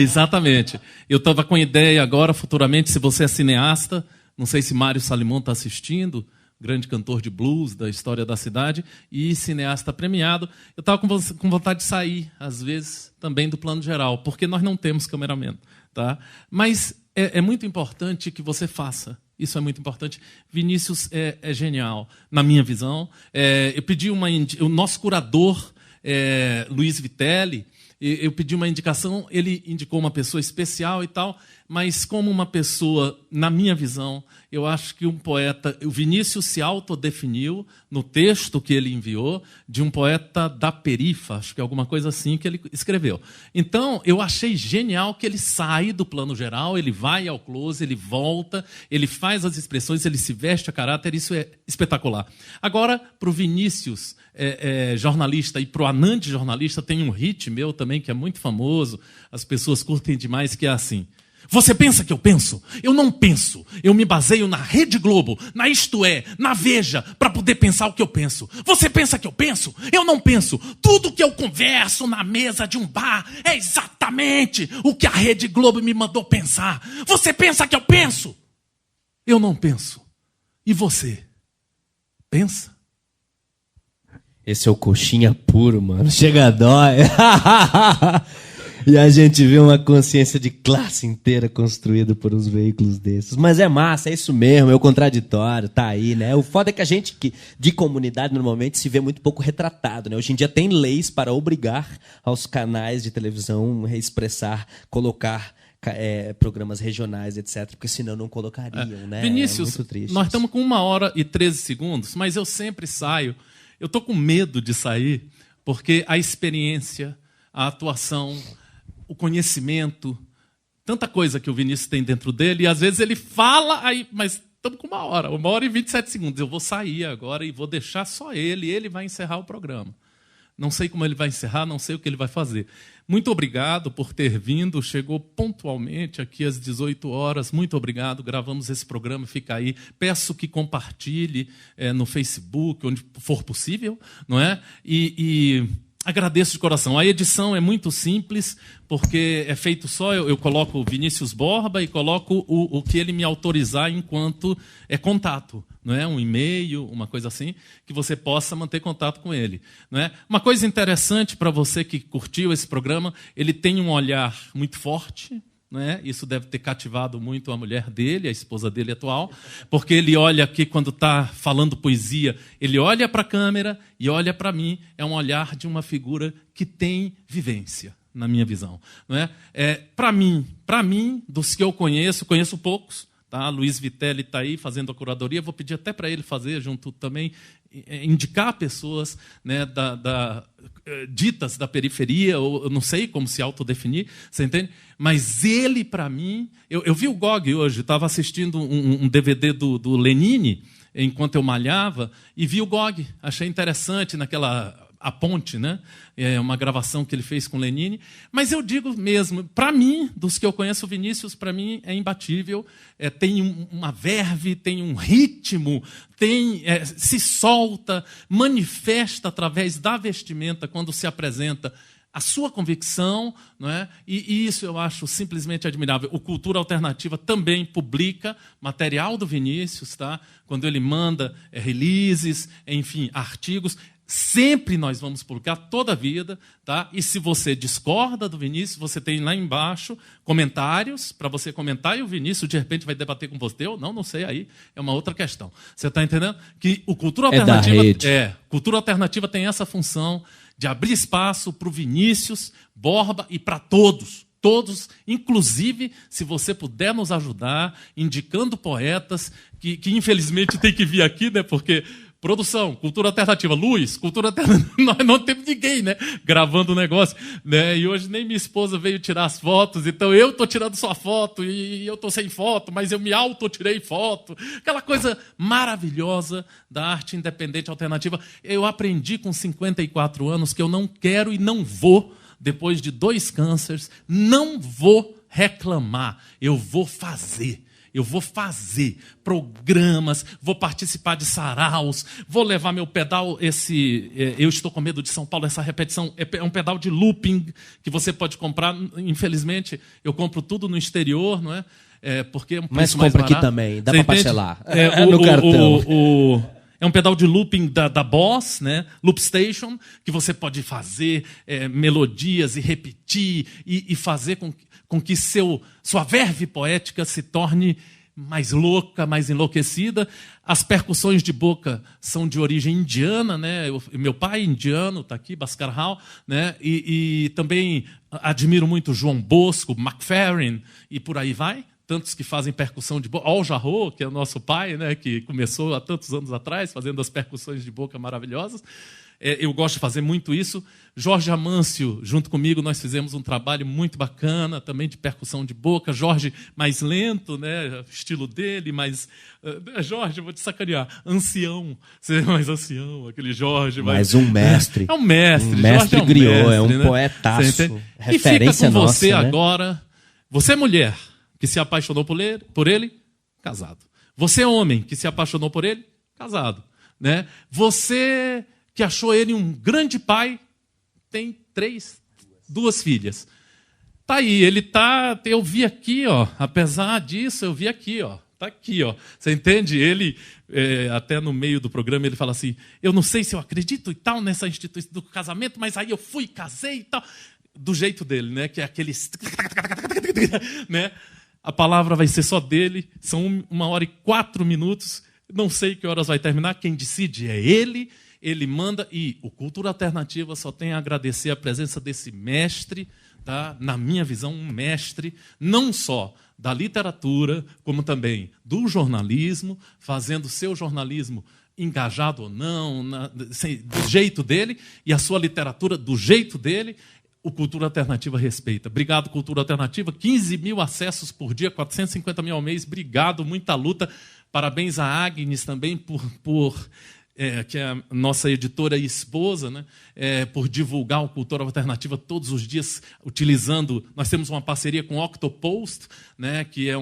[SPEAKER 1] Exatamente. Eu estava com ideia agora, futuramente, se você é cineasta, não sei se Mário Salimon está assistindo, grande cantor de blues da história da cidade, e cineasta premiado, eu estava com vontade de sair, às vezes, também do plano geral, porque nós não temos cameraman. Tá? Mas é muito importante que você faça. Isso é muito importante. Vinícius é genial, na minha visão. Eu pedi o nosso curador, Luiz Vitelli, eu pedi uma indicação, ele indicou uma pessoa especial e tal, mas como uma pessoa, na minha visão, eu acho que um poeta... O Vinícius se autodefiniu no texto que ele enviou de um poeta da perifa, acho que é alguma coisa assim que ele escreveu. Então, eu achei genial que ele sai do plano geral, ele vai ao close, ele volta, ele faz as expressões, ele se veste a caráter, isso é espetacular. Agora, para o Vinícius, jornalista, e para o Anand, jornalista, tem um hit meu também que é muito famoso, as pessoas curtem demais, que é assim: você pensa que eu penso? Eu não penso. Eu me baseio na Rede Globo, na Isto É, na Veja, para poder pensar o que eu penso. Você pensa que eu penso? Eu não penso. Tudo que eu converso na mesa de um bar é exatamente o que a Rede Globo me mandou pensar. Você pensa que eu penso? Eu não penso. E você? Pensa?
[SPEAKER 2] Esse é o coxinha puro, mano. Chega a dói. E a gente vê uma consciência de classe inteira construída por uns veículos desses. Mas é massa, é isso mesmo, é o contraditório, tá aí, né? O foda é que a gente de comunidade normalmente se vê muito pouco retratado, né? Hoje em dia tem leis para obrigar aos canais de televisão a expressar, colocar programas regionais, etc., porque senão não colocariam, né?
[SPEAKER 1] Vinícius,
[SPEAKER 2] é muito triste.
[SPEAKER 1] Nós estamos com 1h13, mas eu sempre saio. Eu estou com medo de sair, porque a experiência, a atuação, o conhecimento, tanta coisa que o Vinícius tem dentro dele, e às vezes ele fala, mas estamos com 1h e 27 segundos. Eu vou sair agora e vou deixar só ele vai encerrar o programa. Não sei como ele vai encerrar, não sei o que ele vai fazer. Muito obrigado por ter vindo, chegou pontualmente aqui às 18 horas. Muito obrigado, gravamos esse programa, fica aí. Peço que compartilhe no Facebook, onde for possível, não é? E agradeço de coração. A edição é muito simples, porque é feito só, eu coloco o Vinícius Borba e coloco o que ele me autorizar enquanto é contato, não é? Um e-mail, uma coisa assim, que você possa manter contato com ele, não é? Uma coisa interessante para você que curtiu esse programa, ele tem um olhar muito forte, não é? Isso deve ter cativado muito a mulher dele, a esposa dele atual, porque ele olha aqui quando está falando poesia, ele olha para a câmera e olha para mim, é um olhar de uma figura que tem vivência, na minha visão, não é? Para mim, dos que eu conheço poucos, tá? Luiz Vitelli está aí fazendo a curadoria, vou pedir até para ele fazer junto também, indicar pessoas, né, ditas da periferia, ou eu não sei como se autodefinir, você entende? Mas ele, para mim, eu vi o Gog hoje, estava assistindo um DVD do Lenine, enquanto eu malhava, e vi o Gog, achei interessante a ponte, né? É uma gravação que ele fez com Lenine, mas eu digo mesmo, para mim, dos que eu conheço, o Vinícius, para mim, é imbatível, tem uma verve, tem um ritmo, se solta, manifesta através da vestimenta, quando se apresenta a sua convicção, não é? E isso eu acho simplesmente admirável. O Cultura Alternativa também publica material do Vinícius, tá? Quando ele manda releases, enfim, artigos. Sempre nós vamos publicar, toda a vida, tá? E se você discorda do Vinícius, você tem lá embaixo comentários para você comentar, e o Vinícius, de repente, vai debater com você. Eu não sei, aí é uma outra questão. Você está entendendo? Que o Cultura Alternativa, Cultura Alternativa tem essa função de abrir espaço para o Vinícius Borba e para todos. Todos, inclusive, se você puder nos ajudar, indicando poetas que infelizmente tem que vir aqui, né? Porque produção, Cultura Alternativa, Luiz, Cultura Alternativa, nós não temos ninguém, né, gravando o negócio, né, e hoje nem minha esposa veio tirar as fotos, então eu estou tirando sua foto, e eu estou sem foto, mas eu me auto-tirei foto, aquela coisa maravilhosa da arte independente alternativa. Eu aprendi com 54 anos que eu não quero e não vou, depois de 2 cânceres, não vou reclamar, eu vou fazer. Eu vou fazer programas, vou participar de saraus, vou levar meu pedal, Eu Estou com Medo de São Paulo, essa repetição, é um pedal de looping que você pode comprar. Infelizmente, eu compro tudo no exterior, não é? Porque é um preço mais barato.
[SPEAKER 2] Mas compra aqui também, dá para parcelar.
[SPEAKER 1] No cartão. É um pedal de looping da Boss, né? Loop Station, que você pode fazer melodias e repetir e fazer com que sua verve poética se torne mais louca, mais enlouquecida. As percussões de boca são de origem indiana, né? Meu pai é indiano, está aqui, Bhaskar Rao, né? E também admiro muito João Bosco, McFerrin, e por aí vai. Tantos que fazem percussão de boca. Al Jarreau, que é o nosso pai, né, que começou há tantos anos atrás, fazendo as percussões de boca maravilhosas. Eu gosto de fazer muito isso. Jorge Amâncio, junto comigo, nós fizemos um trabalho muito bacana, também de percussão de boca. Jorge mais lento, né, estilo dele, mais... Jorge, vou te sacanear, ancião. Você é mais ancião, aquele Jorge.
[SPEAKER 2] Mas um mestre.
[SPEAKER 1] É um mestre.
[SPEAKER 2] Um mestre griot, é um
[SPEAKER 1] né?
[SPEAKER 2] Poetaço.
[SPEAKER 1] Referência e fica com
[SPEAKER 2] nossa,
[SPEAKER 1] você,
[SPEAKER 2] né?
[SPEAKER 1] agora. Você é mulher que se apaixonou por ele, casado. Você é homem que se apaixonou por ele, casado. Né? Você que achou ele um grande pai, tem 2 filhas. Tá aí, ele tá... Eu vi aqui, ó, apesar disso, eu vi aqui, ó. Tá aqui, ó. Você entende? Ele, até no meio do programa, ele fala assim, eu não sei se eu acredito e tal nessa instituição do casamento, mas aí eu fui, casei e tal. Do jeito dele, né? Que é aquele... né? A palavra vai ser só dele, são 1h04, não sei que horas vai terminar, quem decide é ele manda, e o Cultura Alternativa só tem a agradecer a presença desse mestre, tá? Na minha visão, um mestre, não só da literatura, como também do jornalismo, fazendo seu jornalismo engajado ou não, do jeito dele, e a sua literatura do jeito dele. O Cultura Alternativa respeita. Obrigado, Cultura Alternativa. 15 mil acessos por dia, 450 mil ao mês. Obrigado, muita luta. Parabéns a Agnes também por que é a nossa editora e esposa, né, por divulgar o Cultura Alternativa todos os dias, utilizando... Nós temos uma parceria com o Octopost, né, que é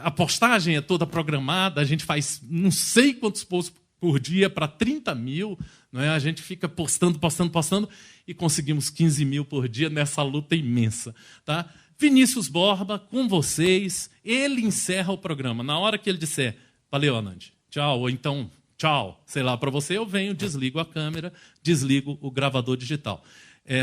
[SPEAKER 1] a postagem é toda programada, a gente faz não sei quantos posts por dia para 30 mil, né, a gente fica postando, e conseguimos 15 mil por dia nessa luta imensa. Tá? Vinícius Borba, com vocês, ele encerra o programa. Na hora que ele disser, valeu, Anand, tchau, ou então, tchau, sei lá, para você, eu venho, desligo a câmera, desligo o gravador digital.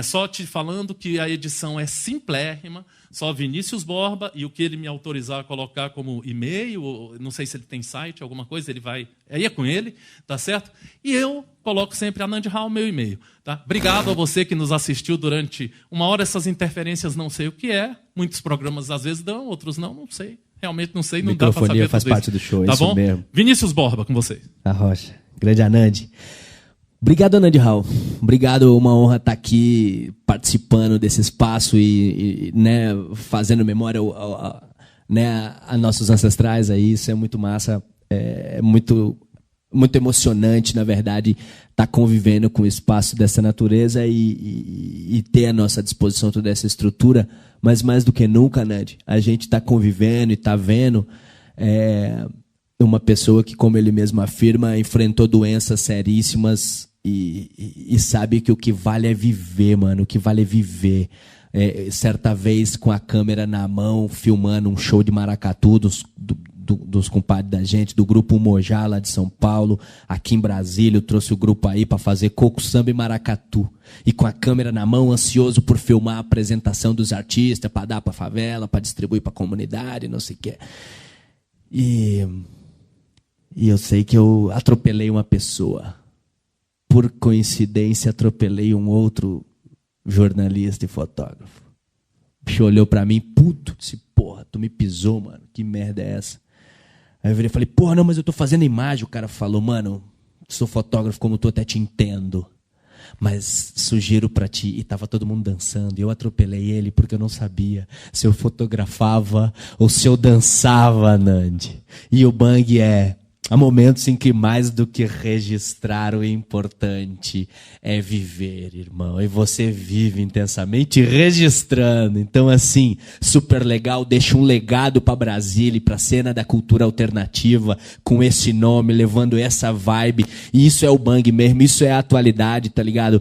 [SPEAKER 1] Só te falando que a edição é simplérrima, só Vinícius Borba, e o que ele me autorizar a colocar como e-mail, não sei se ele tem site, alguma coisa, ele vai... Aí é com ele, tá certo? E eu coloco sempre Anand Rao, meu e-mail. Tá? Obrigado a você que nos assistiu durante uma hora. Essas interferências não sei o que é, muitos programas às vezes dão, outros não sei. Realmente não sei, não dá para saber.
[SPEAKER 2] Microfonia faz parte do show,
[SPEAKER 1] tá
[SPEAKER 2] isso
[SPEAKER 1] bom?
[SPEAKER 2] mesmo.
[SPEAKER 1] Vinícius Borba, com vocês.
[SPEAKER 2] A Rocha. Grande Anand. Obrigado, Anand Rao. Obrigado, uma honra estar aqui participando desse espaço e né, fazendo memória né, a nossos ancestrais. Aí. Isso é muito massa, é muito emocionante, na verdade, estar convivendo com o espaço dessa natureza e ter à nossa disposição toda essa estrutura. Mas mais do que nunca, Anand, a gente está convivendo e está vendo uma pessoa que, como ele mesmo afirma, enfrentou doenças seríssimas e sabe que o que vale é viver, mano. O que vale é viver. Certa vez, com a câmera na mão, filmando um show de maracatu dos compadres da gente, do grupo Mojá, lá de São Paulo, aqui em Brasília, eu trouxe o grupo aí para fazer coco, samba e maracatu. E com a câmera na mão, ansioso por filmar a apresentação dos artistas, para dar para a favela, para distribuir para a comunidade, não sei o que. E eu sei que eu atropelei uma pessoa. Por coincidência, atropelei um outro jornalista e fotógrafo. O bicho olhou pra mim, puto, disse, porra, tu me pisou, mano, que merda é essa? Aí eu virei e falei, porra, não, mas eu tô fazendo imagem. O cara falou, mano, sou fotógrafo como tu, até te entendo, mas sugiro pra ti. E tava todo mundo dançando, e eu atropelei ele porque eu não sabia se eu fotografava ou se eu dançava, Anand. E o bang há momentos em que mais do que registrar, o importante é viver, irmão. E você vive intensamente registrando. Então, assim, super legal. Deixa um legado para Brasília e para a cena da cultura alternativa com esse nome, levando essa vibe. E isso é o bang mesmo, isso é a atualidade, tá ligado?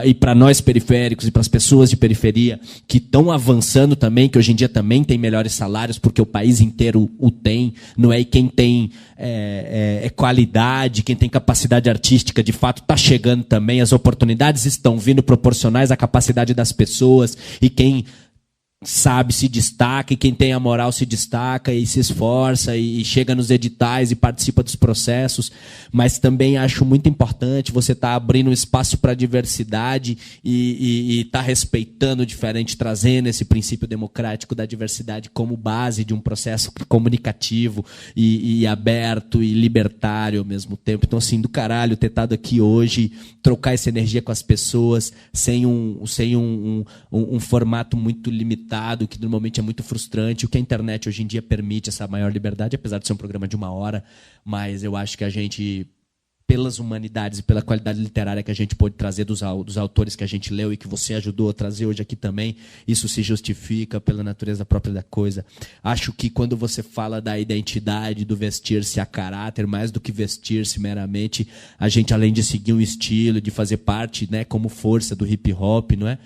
[SPEAKER 2] E para nós periféricos e para as pessoas de periferia que estão avançando também, que hoje em dia também tem melhores salários, porque o país inteiro o tem, não é? E quem tem qualidade, quem tem capacidade artística, de fato está chegando também, as oportunidades estão vindo proporcionais à capacidade das pessoas, e quem sabe se destaca, e quem tem a moral se destaca e se esforça e chega nos editais e participa dos processos. Mas também acho muito importante você estar abrindo um espaço para a diversidade e estar respeitando o diferente, trazendo esse princípio democrático da diversidade como base de um processo comunicativo e aberto e libertário ao mesmo tempo. Então, assim, do caralho ter estado aqui hoje, trocar essa energia com as pessoas sem um formato muito limitado, que normalmente é muito frustrante. O que a internet hoje em dia permite, essa maior liberdade, apesar de ser um programa de 1 hora, mas eu acho que a gente, pelas humanidades e pela qualidade literária que a gente pôde trazer dos autores que a gente leu e que você ajudou a trazer hoje aqui também, isso se justifica pela natureza própria da coisa. Acho que quando você fala da identidade, do vestir-se a caráter, mais do que vestir-se meramente, a gente, além de seguir um estilo, de fazer parte, né, como força do hip hop, não é?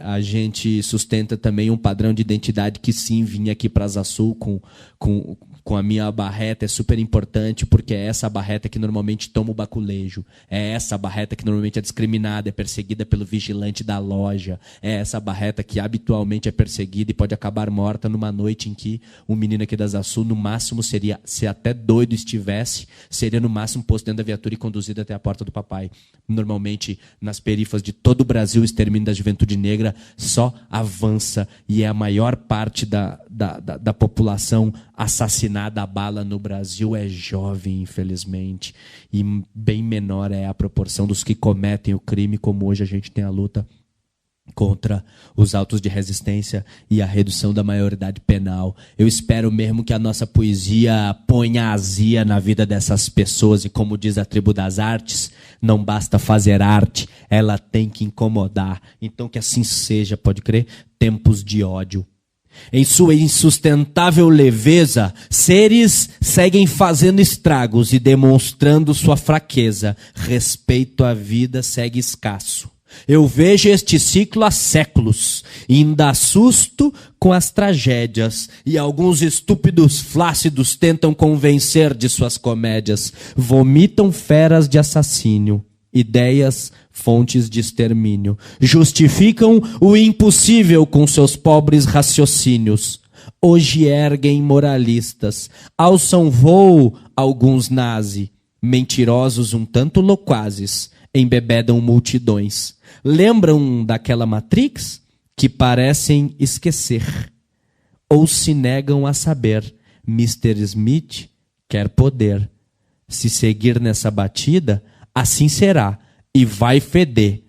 [SPEAKER 2] A gente sustenta também um padrão de identidade que sim vinha aqui para Asa Sul com a minha barreta. É super importante, porque é essa barreta que normalmente toma o baculejo. É essa barreta que normalmente é discriminada, é perseguida pelo vigilante da loja. É essa barreta que habitualmente é perseguida e pode acabar morta numa noite em que um menino aqui da Asa Sul, no máximo, seria, se até doido estivesse, seria no máximo posto dentro da viatura e conduzido até a porta do papai. Normalmente, nas perifas de todo o Brasil, o extermínio da juventude negra só avança, e é a maior parte da população assassinada a bala no Brasil é jovem, infelizmente, e bem menor é a proporção dos que cometem o crime, como hoje a gente tem a luta contra os autos de resistência e a redução da maioridade penal. Eu espero mesmo que a nossa poesia ponha azia na vida dessas pessoas e, como diz a Tribo das Artes, não basta fazer arte, ela tem que incomodar. Então que assim seja, pode crer? Tempos de ódio. Em sua insustentável leveza, seres seguem fazendo estragos e demonstrando sua fraqueza. Respeito à vida segue escasso. Eu vejo este ciclo há séculos e ainda assusto com as tragédias. E alguns estúpidos flácidos tentam convencer de suas comédias. Vomitam feras de assassínio, ideias, fontes de extermínio. Justificam o impossível com seus pobres raciocínios. Hoje erguem moralistas. Alçam voo alguns nazi. Mentirosos um tanto loquazes. Embebedam multidões. Lembram daquela Matrix? Que parecem esquecer. Ou se negam a saber. Mr. Smith quer poder. Se seguir nessa batida, assim será. E vai feder.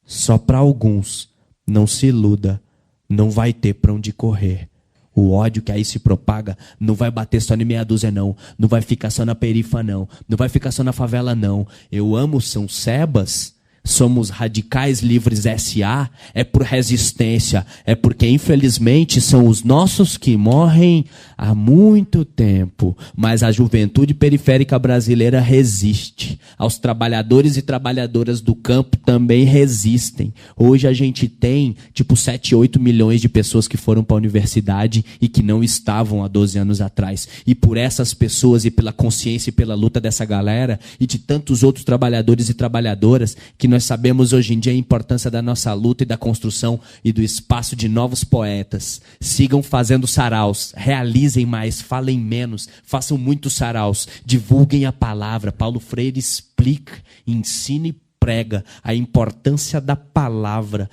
[SPEAKER 2] Só para alguns. Não se iluda. Não vai ter para onde correr. O ódio que aí se propaga não vai bater só em meia dúzia, não. Não vai ficar só na perifa, não. Não vai ficar só na favela, não. Eu amo São Sebas. Somos Radicais Livres S.A. É por resistência. É porque, infelizmente, são os nossos que morrem há muito tempo. Mas a juventude periférica brasileira resiste. Aos trabalhadores e trabalhadoras do campo também resistem. Hoje a gente tem, 7, 8 milhões de pessoas que foram para a universidade e que não estavam há 12 anos atrás. E por essas pessoas e pela consciência e pela luta dessa galera e de tantos outros trabalhadores e trabalhadoras que nós sabemos hoje em dia a importância da nossa luta e da construção e do espaço de novos poetas. Sigam fazendo saraus, realizem mais, falem menos, façam muitos saraus, divulguem a palavra. Paulo Freire explica, ensina e prega a importância da palavra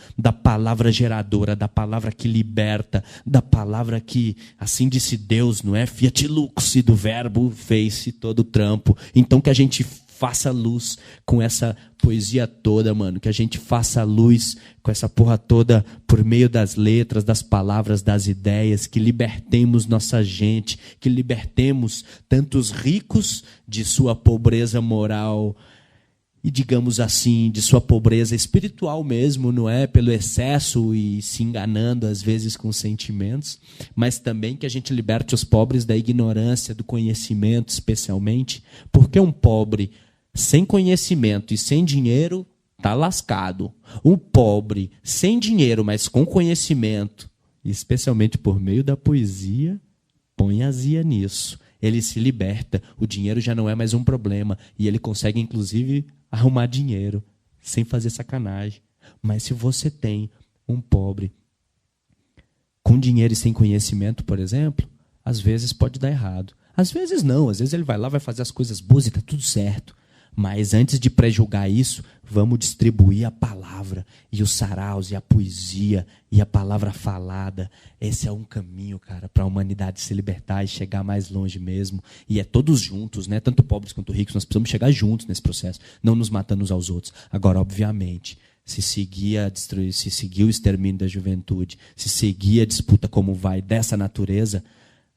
[SPEAKER 2] geradora, da palavra que liberta, da palavra que, assim disse Deus, não é? Fiat lux, e do verbo fez-se todo o trampo. Então que a gente faça luz com essa poesia toda, mano. Que a gente faça luz com essa porra toda por meio das letras, das palavras, das ideias. Que libertemos nossa gente. Que libertemos tantos ricos de sua pobreza moral e, digamos assim, de sua pobreza espiritual mesmo, não é? Pelo excesso e se enganando às vezes com sentimentos. Mas também que a gente liberte os pobres da ignorância, do conhecimento especialmente. Porque um pobre sem conhecimento e sem dinheiro está lascado. Um pobre sem dinheiro, mas com conhecimento, especialmente por meio da poesia, põe azia nisso. Ele se liberta, o dinheiro já não é mais um problema e ele consegue inclusive arrumar dinheiro sem fazer sacanagem. Mas se você tem um pobre com dinheiro e sem conhecimento, por exemplo, às vezes pode dar errado. Às vezes não, às vezes ele vai lá, vai fazer as coisas boas e está tudo certo. Mas antes de prejulgar isso, vamos distribuir a palavra e os saraus e a poesia e a palavra falada. Esse é um caminho, cara, para a humanidade se libertar e chegar mais longe mesmo. E é todos juntos, né? Tanto pobres quanto ricos, nós precisamos chegar juntos nesse processo, não nos matando uns aos outros. Agora, obviamente, se seguir o extermínio da juventude, se seguir a disputa como vai dessa natureza,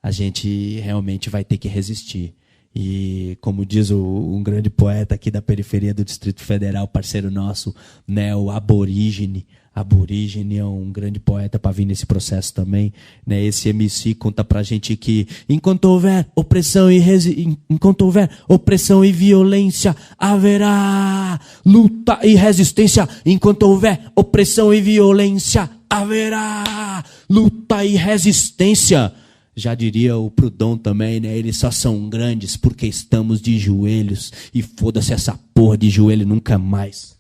[SPEAKER 2] a gente realmente vai ter que resistir. E como diz um grande poeta aqui da periferia do Distrito Federal, parceiro nosso, né, o Aborígene. Aborígene é um grande poeta para vir nesse processo também. Né? Esse MC conta pra gente que enquanto houver opressão e violência, haverá luta e resistência. Enquanto houver opressão e violência, haverá luta e resistência. Já diria o Proudhon também, né? Eles só são grandes porque estamos de joelhos. E foda-se essa porra de joelho nunca mais.